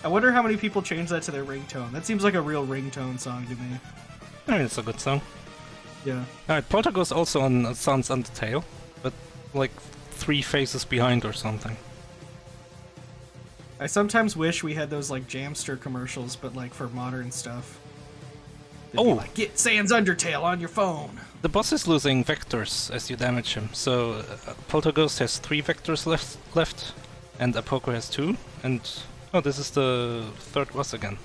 I wonder how many people change that to their ringtone. That seems like a real ringtone song to me. I mean, it's a good song. Yeah. Alright, Polterghost also on Sans Undertale, but like 3 phases behind or something. I sometimes wish we had those like Jamster commercials, but like for modern stuff. They'd be Oh! like, get Sans Undertale on your phone. The boss is losing vectors as you damage him, so Polterghost has 3 vectors left, and Apocoh has 2, and... oh, this is the 3rd boss again.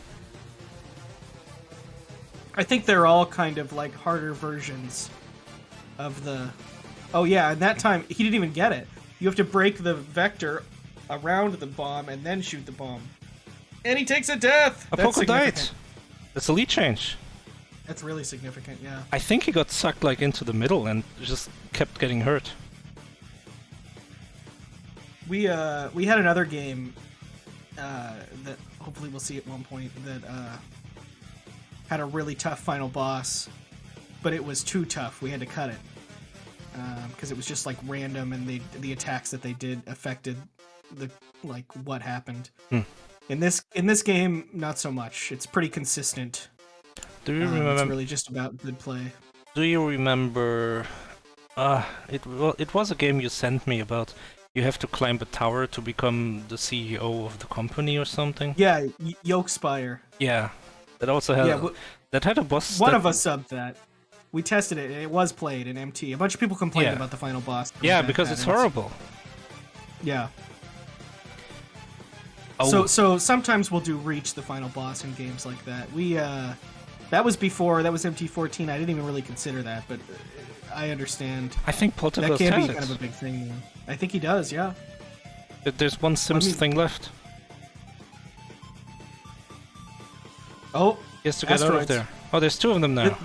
I think they're all kind of like harder versions of the... Oh yeah, and that time he didn't even get it. You have to break the vector around the bomb and then shoot the bomb. And he takes a death! That's Apocoh died! significant. That's a lead change. That's really significant, yeah. I think he got sucked like into the middle and just kept getting hurt. We had another game that hopefully we'll see at one point that had a really tough final boss, but it was too tough. We had to cut it because it was just like random, and the attacks that they did affected the like what happened. In this game, not so much. It's pretty consistent. Do you It's remember? really just about good play. Do you remember? It was a game you sent me about. You have to climb a tower to become the CEO of the company or something. Yeah, Yolkspire. Yeah, that also had Yeah, that had a boss. One that- of us subbed that. We tested it, and it was played in MT. A bunch of people complained Yeah. about the final boss. Yeah, because it's horrible. Yeah. Oh, So sometimes we'll do reach the final boss in games like that. That was MT14. I didn't even really consider that, but I understand. I think That Polterghost can has be it. kind of a big thing. I think he does, yeah. There's one Sims me- thing left. Oh, He has to get out of Asteroids. there. Oh, there's 2 of them now.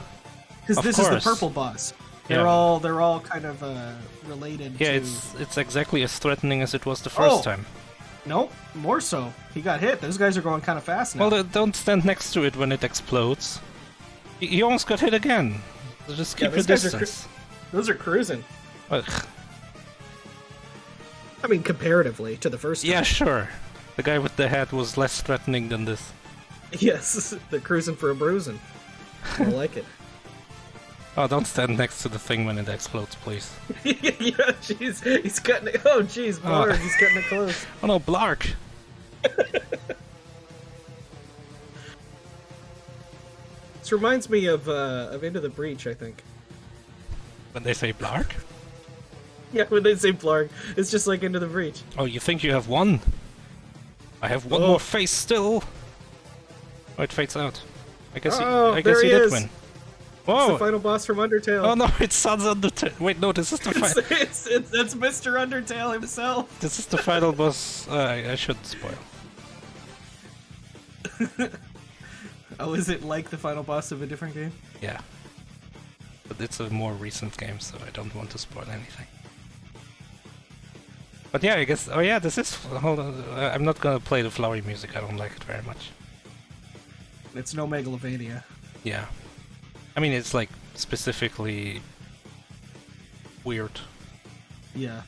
because Of this is course. the purple boss. Yeah. They're all kind of related. Yeah, to... it's exactly as threatening as it was the first Oh! time. Nope, more so. He got hit. Those guys are going kind of fast now. Well, don't stand next to it when it explodes. He almost got hit again. So just keep your distance. Those are cruising. Ugh. I mean, comparatively to the first time. Yeah, sure. The guy with the hat was less threatening than this. Yes, they're cruising for a bruising. I like it. Oh, don't stand next to the thing when it explodes, please. Yeah, jeez. He's cutting it. Oh, jeez, Blarg, he's cutting it close. Oh no, Blark! This reminds me of Into the Breach, I think. When they say Blark? Yeah, when they say Blarg, it's just like Into the Breach. Oh, you think you have one? I have one more face still! Oh, it fades out. I guess you did win. Whoa! It's the final boss from Undertale. Oh no, it's Sans Undertale. Wait, no, this is the final. It's Mr. Undertale himself. This is the final boss. I shouldn't spoil. Oh, is it like the final boss of a different game? Yeah. But it's a more recent game, so I don't want to spoil anything. But yeah, I guess... Oh yeah, this is... Hold on, I'm not gonna play the flowery music, I don't like it very much. It's no Megalovania. Yeah. I mean, it's like, specifically... weird. Yeah.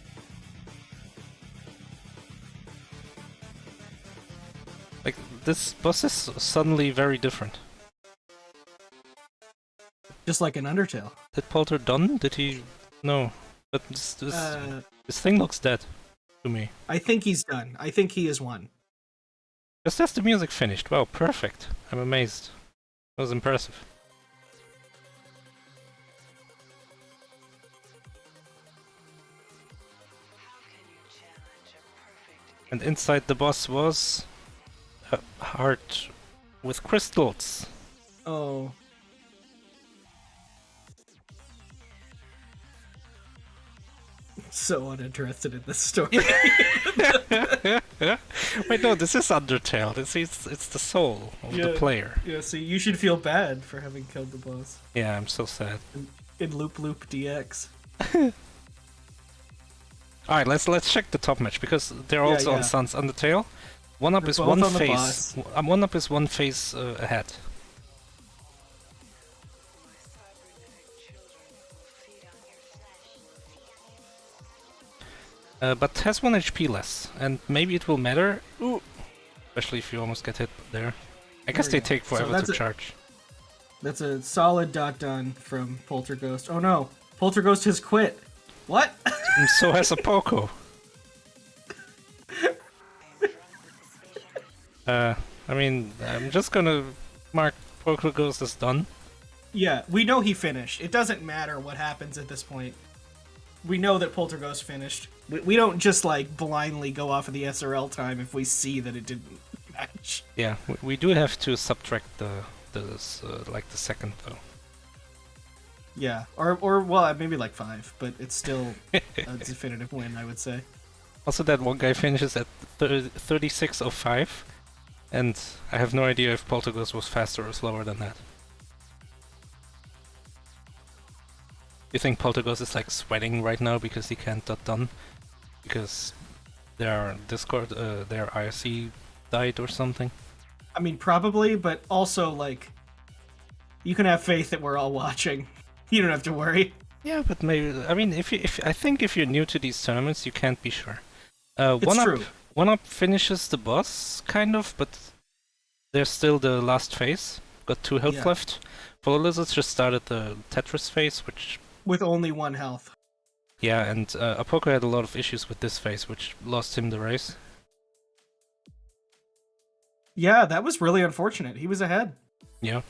Like, this boss is suddenly very different. Just like an Undertale. Did Polter done? Did he... No. But this thing looks dead to me. I think he's done. I think he is one. Just as the music finished. Wow, perfect. I'm amazed. That was impressive. And inside the boss was a heart with crystals. Oh. So uninterested in this story. Wait, no, this is Undertale. It's the soul of the player. Yeah, see, you should feel bad for having killed the boss. Yeah, I'm so sad. In Loop Loop DX. Alright, let's check the top match, because they're also on Sans Undertale. OneUp is one phase. OneUp is one phase ahead. But has 1 HP less, and maybe it will matter. Ooh. Especially if you almost get hit there. I guess they take forever to charge. That's a solid dot done from Polterghost. Oh no, Polterghost has quit. What? And so has Apocoh. I mean, I'm just gonna mark Polterghost as done. Yeah, we know he finished. It doesn't matter what happens at this point. We know that Polterghost finished. We don't just, like, blindly go off of the SRL time if we see that it didn't match. Yeah, we do have to subtract the second, though. Yeah, or well, maybe like 5, but it's still a definitive win, I would say. Also, that one guy finishes at 36:05, and I have no idea if Polterghost was faster or slower than that. You think Polterghost is like sweating right now because he can't dot done? Because their Discord, their IRC died or something? I mean, probably, but also, like, you can have faith that we're all watching. You don't have to worry. Yeah, but maybe, I mean, I think if you're new to these tournaments, you can't be sure. It's true. OneUp finishes the boss, kind of, but there's still the last phase. Got 2 health left. FullaLizards just started the Tetris phase, which... With only 1 health. Yeah, and Apocoh had a lot of issues with this phase, which lost him the race. Yeah, that was really unfortunate. He was ahead. Yeah.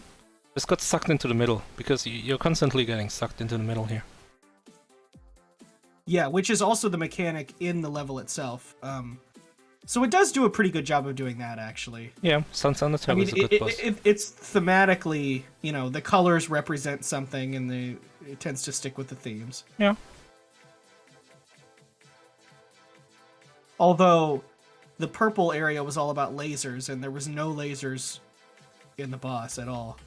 Just got sucked into the middle, because you're constantly getting sucked into the middle here. Yeah, which is also the mechanic in the level itself. So it does do a pretty good job of doing that, actually. Yeah, Sans Undertale is a good boss. It's thematically, you know, the colors represent something, and it tends to stick with the themes. Yeah. Although, the purple area was all about lasers, and there was no lasers in the boss at all.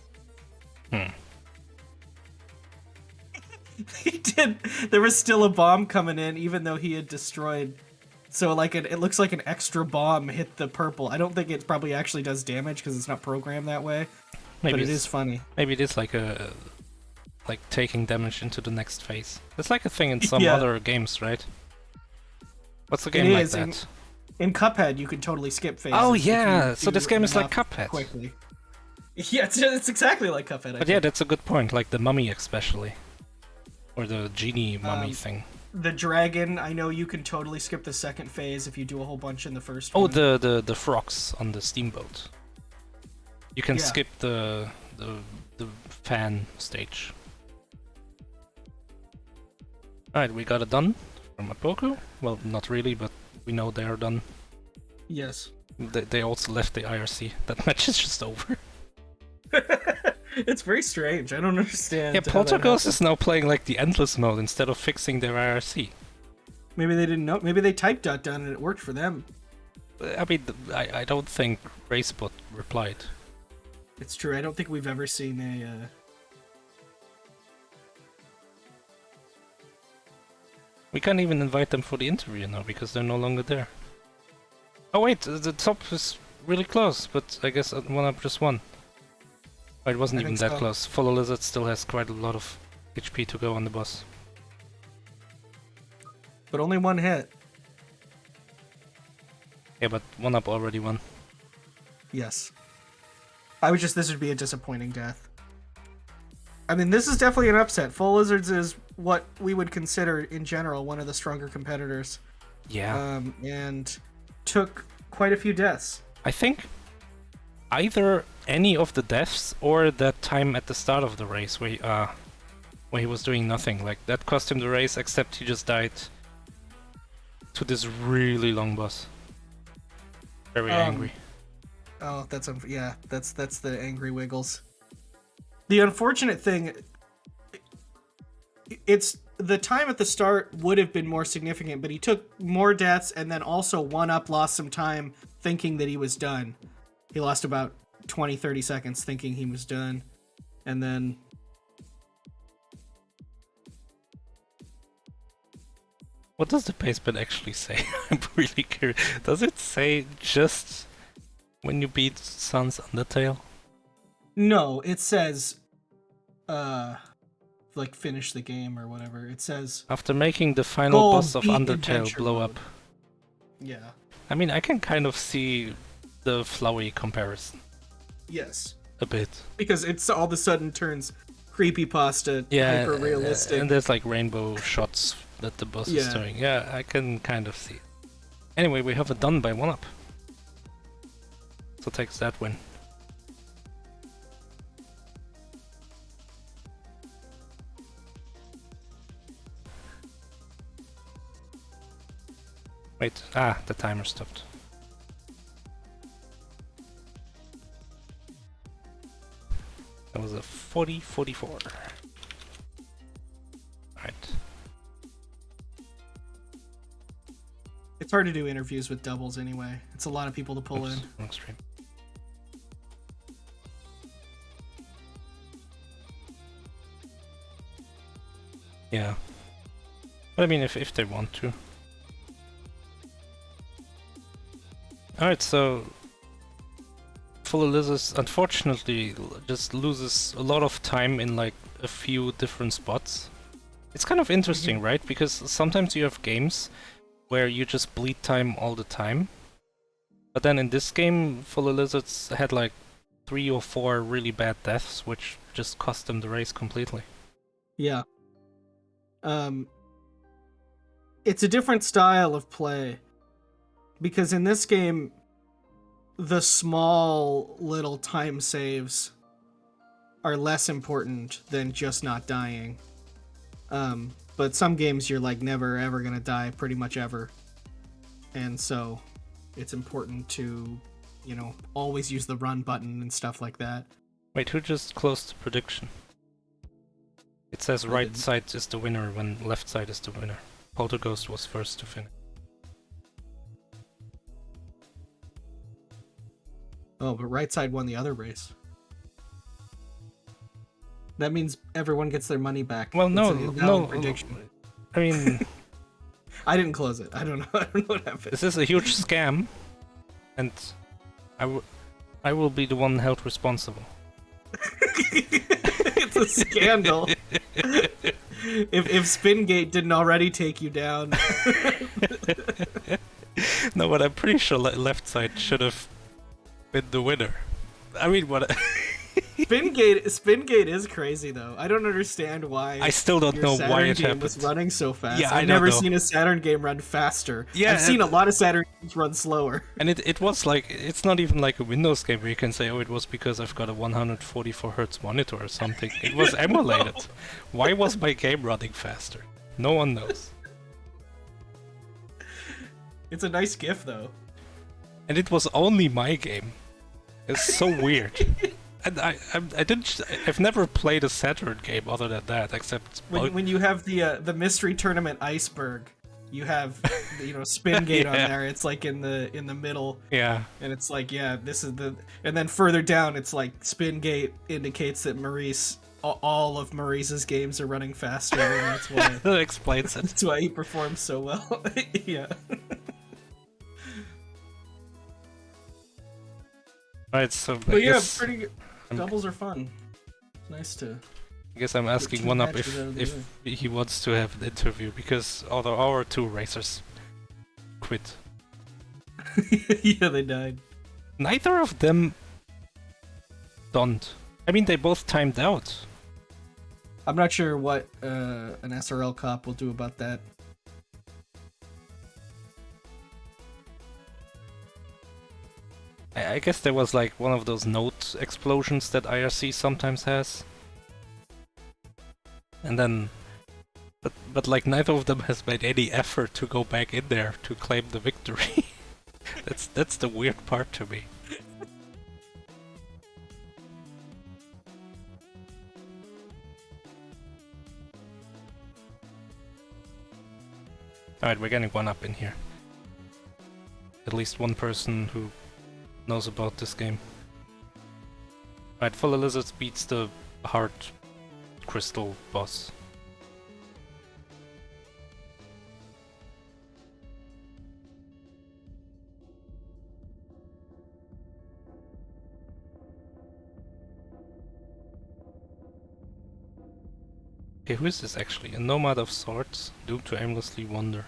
He did. There was still a bomb coming in, even though he had destroyed So like it looks like an extra bomb hit the purple. I don't think it probably actually does damage because it's not programmed that way. Maybe But it it's- is funny. Maybe it is like taking damage into the next phase. It's like a thing in some Yeah. other games, right? What's a game It like is, that? In Cuphead, you could totally skip phases. Oh if you yeah, so do this game is like enough Cuphead. quickly. Yeah, it's exactly like Cuphead. I But yeah, think. that's a good point. Like the mummy, especially, or the genie mummy Um, thing. The dragon, I know you can totally skip the second phase if you do a whole bunch in the first Oh, one. the frogs on the steamboat. You can Yeah. skip the fan stage. Alright, we got it done from Apocoh. Well, not really, but we know they are done. Yes. They also left the IRC. That match is just over. It's very strange. I don't understand. Yeah, how that Polterghost happened. is now playing like the endless mode instead of fixing their IRC. Maybe they didn't know. Maybe they typed that down and it worked for them. I mean, I don't think Racebot replied. It's true. I don't think we've ever seen a. We can't even invite them for the interview now because they're no longer there. Oh wait, the top is really close, but I guess OneUp just won. Oh, it wasn't I even think that so. close. FullaLizards still has quite a lot of HP to go on the boss. But only one hit. Yeah, but OneUp already won. Yes. This would be a disappointing death. I mean, this is definitely an upset. FullaLizards is what we would consider, in general, one of the stronger competitors. Yeah. And took quite a few deaths. I think either any of the deaths or that time at the start of the race where he was doing nothing. Like, that cost him the race, except he just died to this really long boss. Very angry. Oh, that's the angry wiggles. The unfortunate thing, it's the time at the start would have been more significant, but he took more deaths and then also OneUp lost some time thinking that he was done. He lost about 20-30 seconds thinking he was done, and then What does the baseball actually say? I'm really curious. Does it say just when you beat Sun's Undertale? no, it says like finish the game or whatever. It says After making the final Goal, boss of beat Undertale adventure blow mode. up. yeah. I mean, I can kind of see the flowy comparison Yes. a bit. Because it's all of a sudden turns creepypasta hyper realistic. and there's like rainbow shots that the boss is Yeah. doing. Yeah, I can kind of see it. Anyway, we have it done by OneUp. So takes that win. Wait, the timer stopped. That was a 40-44. Right. It's hard to do interviews with doubles anyway. It's a lot of people to pull in. Wrong stream. Yeah. But I mean, if they want to. Alright, so FullaLizards unfortunately just loses a lot of time in like a few different spots. It's kind of interesting, right? Because sometimes you have games where you just bleed time all the time. But then in this game, FullaLizards had like 3 or 4 really bad deaths, which just cost them the race completely. Yeah. It's a different style of play. Because in this game, the small little time saves are less important than just not dying. But some games you're like never ever gonna die, pretty much ever. And so it's important to, always use the run button and stuff like that. Wait, who just closed the prediction? It says right didn't. side is the winner when left side is the winner. Polterghost was first to finish. Oh, but right side won the other race. That means everyone gets their money back. Well, It's no, an invalid no. prediction. I mean, I didn't close it. I don't know. I don't know what happened. This is a huge scam, and I will be the one held responsible. It's a scandal. If Spingate didn't already take you down. No, but I'm pretty sure left side should have been the winner. I mean, what? Spingate is crazy though. I don't understand why. I still don't know Saturn why it game was happened. running so fast. Yeah, I I've don't never know. seen a Saturn game run faster. Yeah, I've seen a lot of Saturn games run slower. And it was like, it's not even like a Windows game where you can say, oh, it was because I've got a 144 Hz monitor or something. It was emulated. Why was my game running faster? No one knows. It's a nice GIF though. And it was only my game. It's so weird. And I've never played a Saturn game other than that, except When you have the mystery tournament iceberg, you have Spingate on Yeah. there. It's like in the middle. yeah. And it's like, yeah, this is and then further down, it's like Spingate indicates that all of Maurice's games are running faster, and that's why That explains it. that's why he performs so well. Yeah. Alright, so But yeah, guess, pretty good. I'm- Doubles are fun. It's nice to. I guess I'm asking two OneUp matches out of the if he wants to have an interview, because although our two racers quit, Yeah, they died. neither of them don't. I mean, they both timed out. I'm not sure what an SRL cop will do about that. I guess there was like one of those note explosions that IRC sometimes has. And then... But like neither of them has made any effort to go back in there to claim the victory. That's the weird part to me. Alright, we're getting OneUp in here. At least one person who knows about this game. Alright, FullaLizards beats the hard crystal boss. Okay, who is this actually? A nomad of sorts, doomed to aimlessly wander.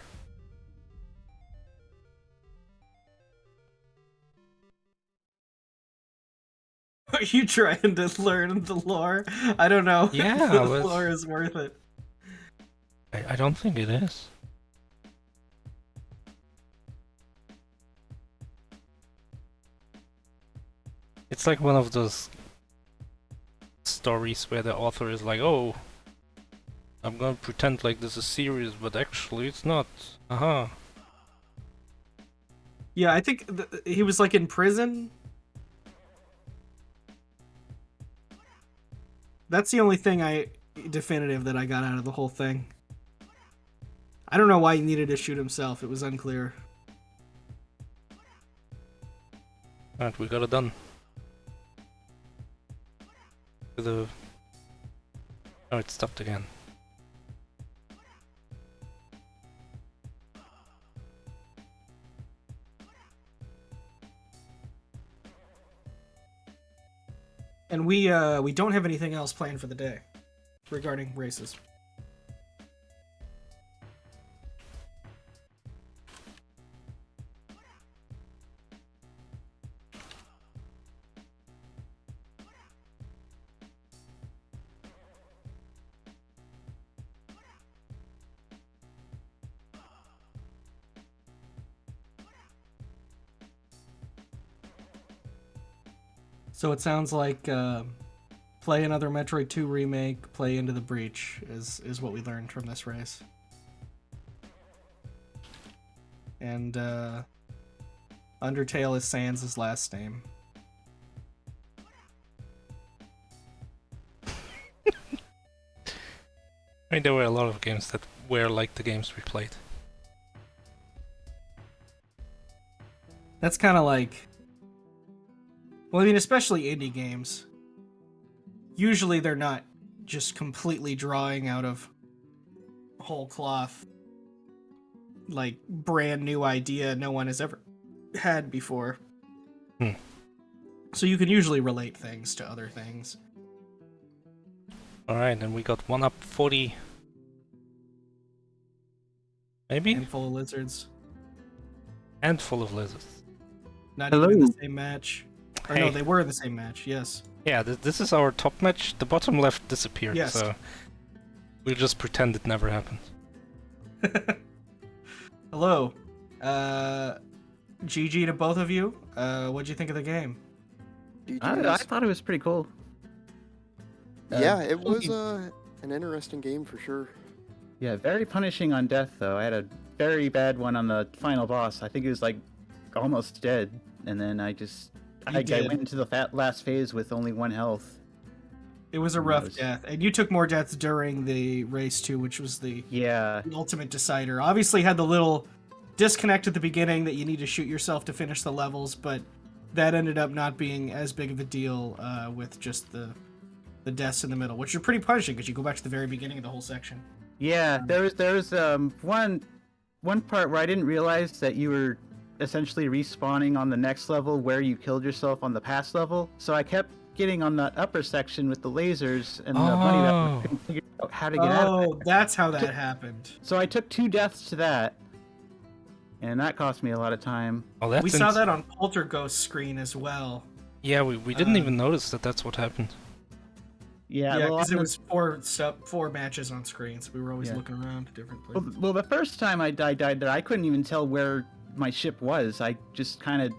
Are you trying to learn the lore? I don't know. Yeah, if the but- lore is worth it. I don't think it is. It's like one of those stories where the author is like, oh, I'm gonna pretend like this is serious, but actually it's not. Aha. Yeah, I think he was like in prison. That's the only thing definitive that I got out of the whole thing. I don't know why he needed to shoot himself. It was unclear. Alright, we got it done. Oh, it stopped again. And we don't have anything else planned for the day regarding races. So it sounds like play another Metroid 2 remake, play Into the Breach is what we learned from this race. And Undertale is Sans' last name. I mean, there were a lot of games that were like the games we played. That's kind of like... Well, I mean, especially indie games. Usually they're not just completely drawing out of whole cloth. like brand new idea no one has ever had before. So you can usually relate things to other things. Alright, and we got OneUp 40. Maybe? And full of lizards. And full of lizards. Not Hello. even in the same match. Or no, Hey. they were in the same match, yes. Yeah, this is our top match. The bottom left disappeared, Yes. so we'll just pretend it never happened. Hello. GG to both of you. What'd you think of the game? I thought it was pretty cool. Yeah, it was an interesting game for sure. Yeah, very punishing on death, though. I had a very bad one on the final boss. I think it was like almost dead, and then I did. went into the last phase with only 1 health. It was a Who rough knows? death. And you took more deaths during the race too, which was the Yeah, ultimate decider. Obviously had the little disconnect at the beginning that you need to shoot yourself to finish the levels, but that ended up not being as big of a deal with just the deaths in the middle, which are pretty punishing because you go back to the very beginning of the whole section. yeah. There was one part where I didn't realize that you were essentially respawning on the next level where you killed yourself on the past level. So I kept getting on that upper section with the lasers and the money that I couldn't figure out how to get out of it. Oh, that's how that happened. So I took 2 deaths to that, and that cost me a lot of time. Oh, that's We saw that on Polterghost screen as well. Yeah, we didn't even notice that that's what happened. Yeah, Yeah, well, because it on was four matches on screen, so we were always Yeah. looking around at different the, places. well, the first time I died there, I couldn't even tell where my ship was. I just kind of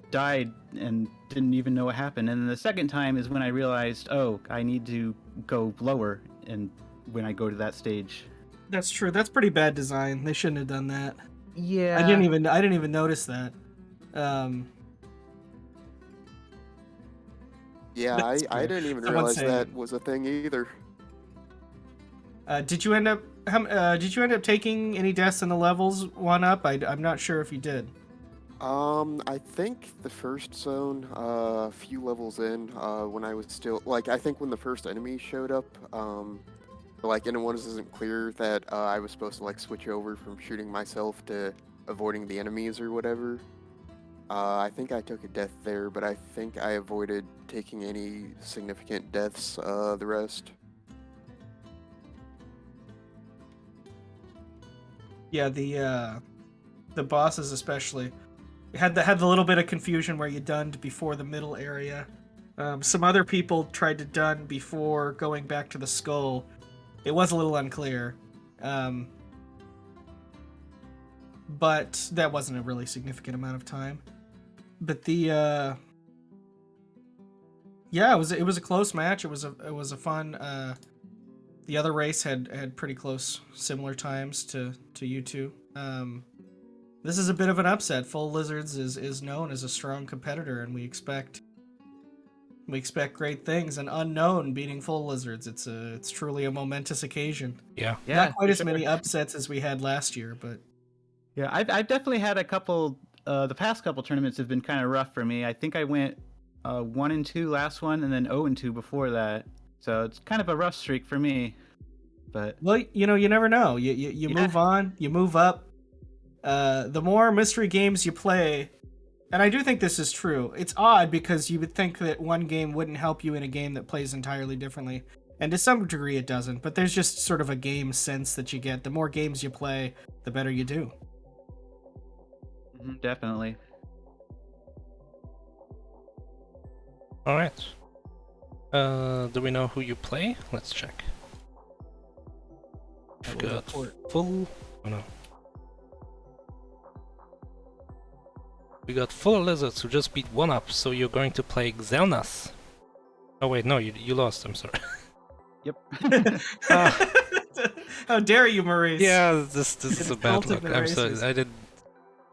died and didn't even know what happened. And then the second time is when I realized, oh, I need to go lower, and when I go to that stage. That's true. That's pretty bad design. They shouldn't have done that. Yeah. I didn't even notice that. Yeah, That's I good. didn't even Someone realize say- that was a thing either. Did you end up taking any deaths in the levels OneUp? I'm not sure if you did. I think the first zone, a few levels in, when I was still I think when the first enemy showed up, and it wasn't clear that I was supposed to switch over from shooting myself to avoiding the enemies or whatever. I think I took a death there, but I think I avoided taking any significant deaths the rest. Yeah, the bosses especially had the little bit of confusion where you dunned before the middle area. Some other people tried to dun before going back to the skull. It was a little unclear, but that wasn't a really significant amount of time. But it was a close match. It was a fun. The other race had pretty close, similar times to you two. This is a bit of an upset. FullaLizards is known as a strong competitor, and we expect great things. An unknown beating FullaLizards. It's truly a momentous occasion. Yeah. Not quite for as sure. many upsets as we had last year, but Yeah, I've definitely had a couple. The past couple tournaments have been kind of rough for me. I think I went 1-2 last one, and then 0-2 before that. So it's kind of a rough streak for me. But well, you never know. You Yeah. move on, you move up. The more mystery games you play, and I do think this is true. It's odd because you would think that one game wouldn't help you in a game that plays entirely differently. And to some degree it doesn't, but there's just sort of a game sense that you get. The more games you play, the better you do. definitely. Alright. Do we know who you play? Let's check. I We've will got report. full. Oh no. We got FullaLizards who just beat OneUp, so you're going to play Xelnas. Oh wait, no, you lost. I'm sorry. Yep. How dare you, Maurice? Yeah, this is It's a bad luck. ultimate I'm sorry. racist.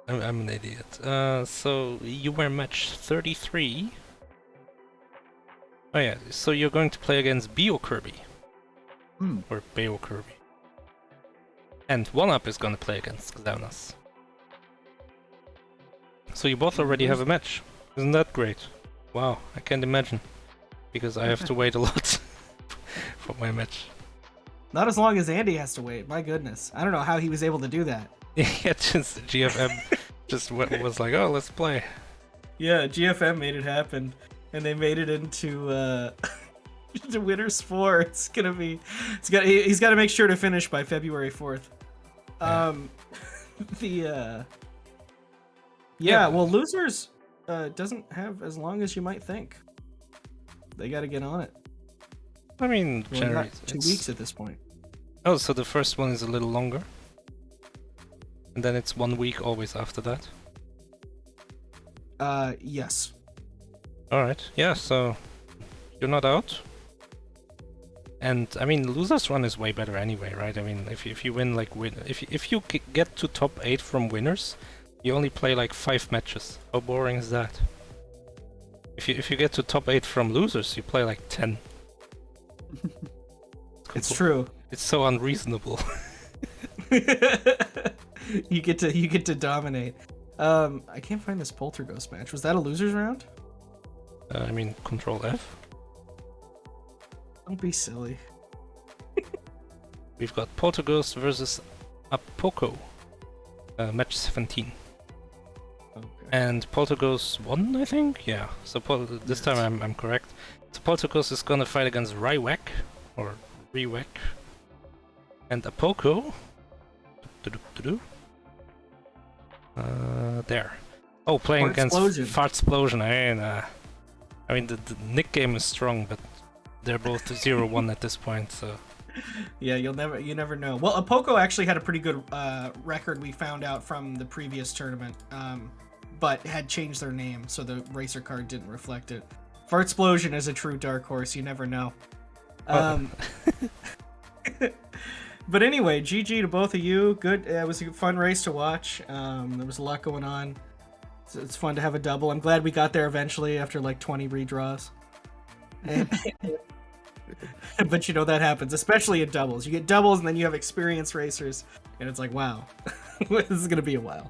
I'm an idiot. So you were match 33. Oh yeah, so you're going to play against Bio Kirby. Hmm. Or Bao Kirby. And OneUp is gonna play against Xelnas. So you both already have a match. Isn't that great? Wow, I can't imagine. Because I have to wait a lot for my match. Not as long as Andy has to wait. My goodness. I don't know how he was able to do that. Yeah, just GFM just was like, oh, let's play. Yeah, GFM made it happen, and they made it into to Winners 4. It's gonna be, he's got to make sure to finish by February 4th. Well, Losers doesn't have as long as you might think. They got to get on it. I mean, Well, generally, not 2 weeks at this point. Oh, so the first one is a little longer, and then it's 1 week always after that. Yes. All right, yeah. So you're not out. And I mean, Losers Run is way better anyway, right? I mean, if you win if you get to top 8 from winners, you only play like 5 matches. How boring is that? If you get to top 8 from losers, you play like 10. It's true. It's so unreasonable. You get to dominate. I can't find this Polterghost match. Was that a losers round? I mean, Control F. Don't be silly. We've got Polterghost versus Apocoh, match 17. Okay. And Polterghost won, I think? Yeah, so this time I'm correct. So Polterghost is gonna fight against Rywek, or Rewek. And Apocoh... there. Oh, playing against Fartsplosion. I mean, the nick game is strong, but they're both 0-1 at this point, so... Yeah, you never know. Well, Apocoh actually had a pretty good record, we found out from the previous tournament, but had changed their name, so the racer card didn't reflect it. Fartsplosion is a true dark horse, you never know. But anyway, GG to both of you. Good. It was a fun race to watch. There was a lot going on. It's fun to have a double. I'm glad we got there eventually after like 20 redraws. But you know that happens, especially in doubles. You get doubles and then you have experienced racers, and it's like, wow, this is gonna be a while.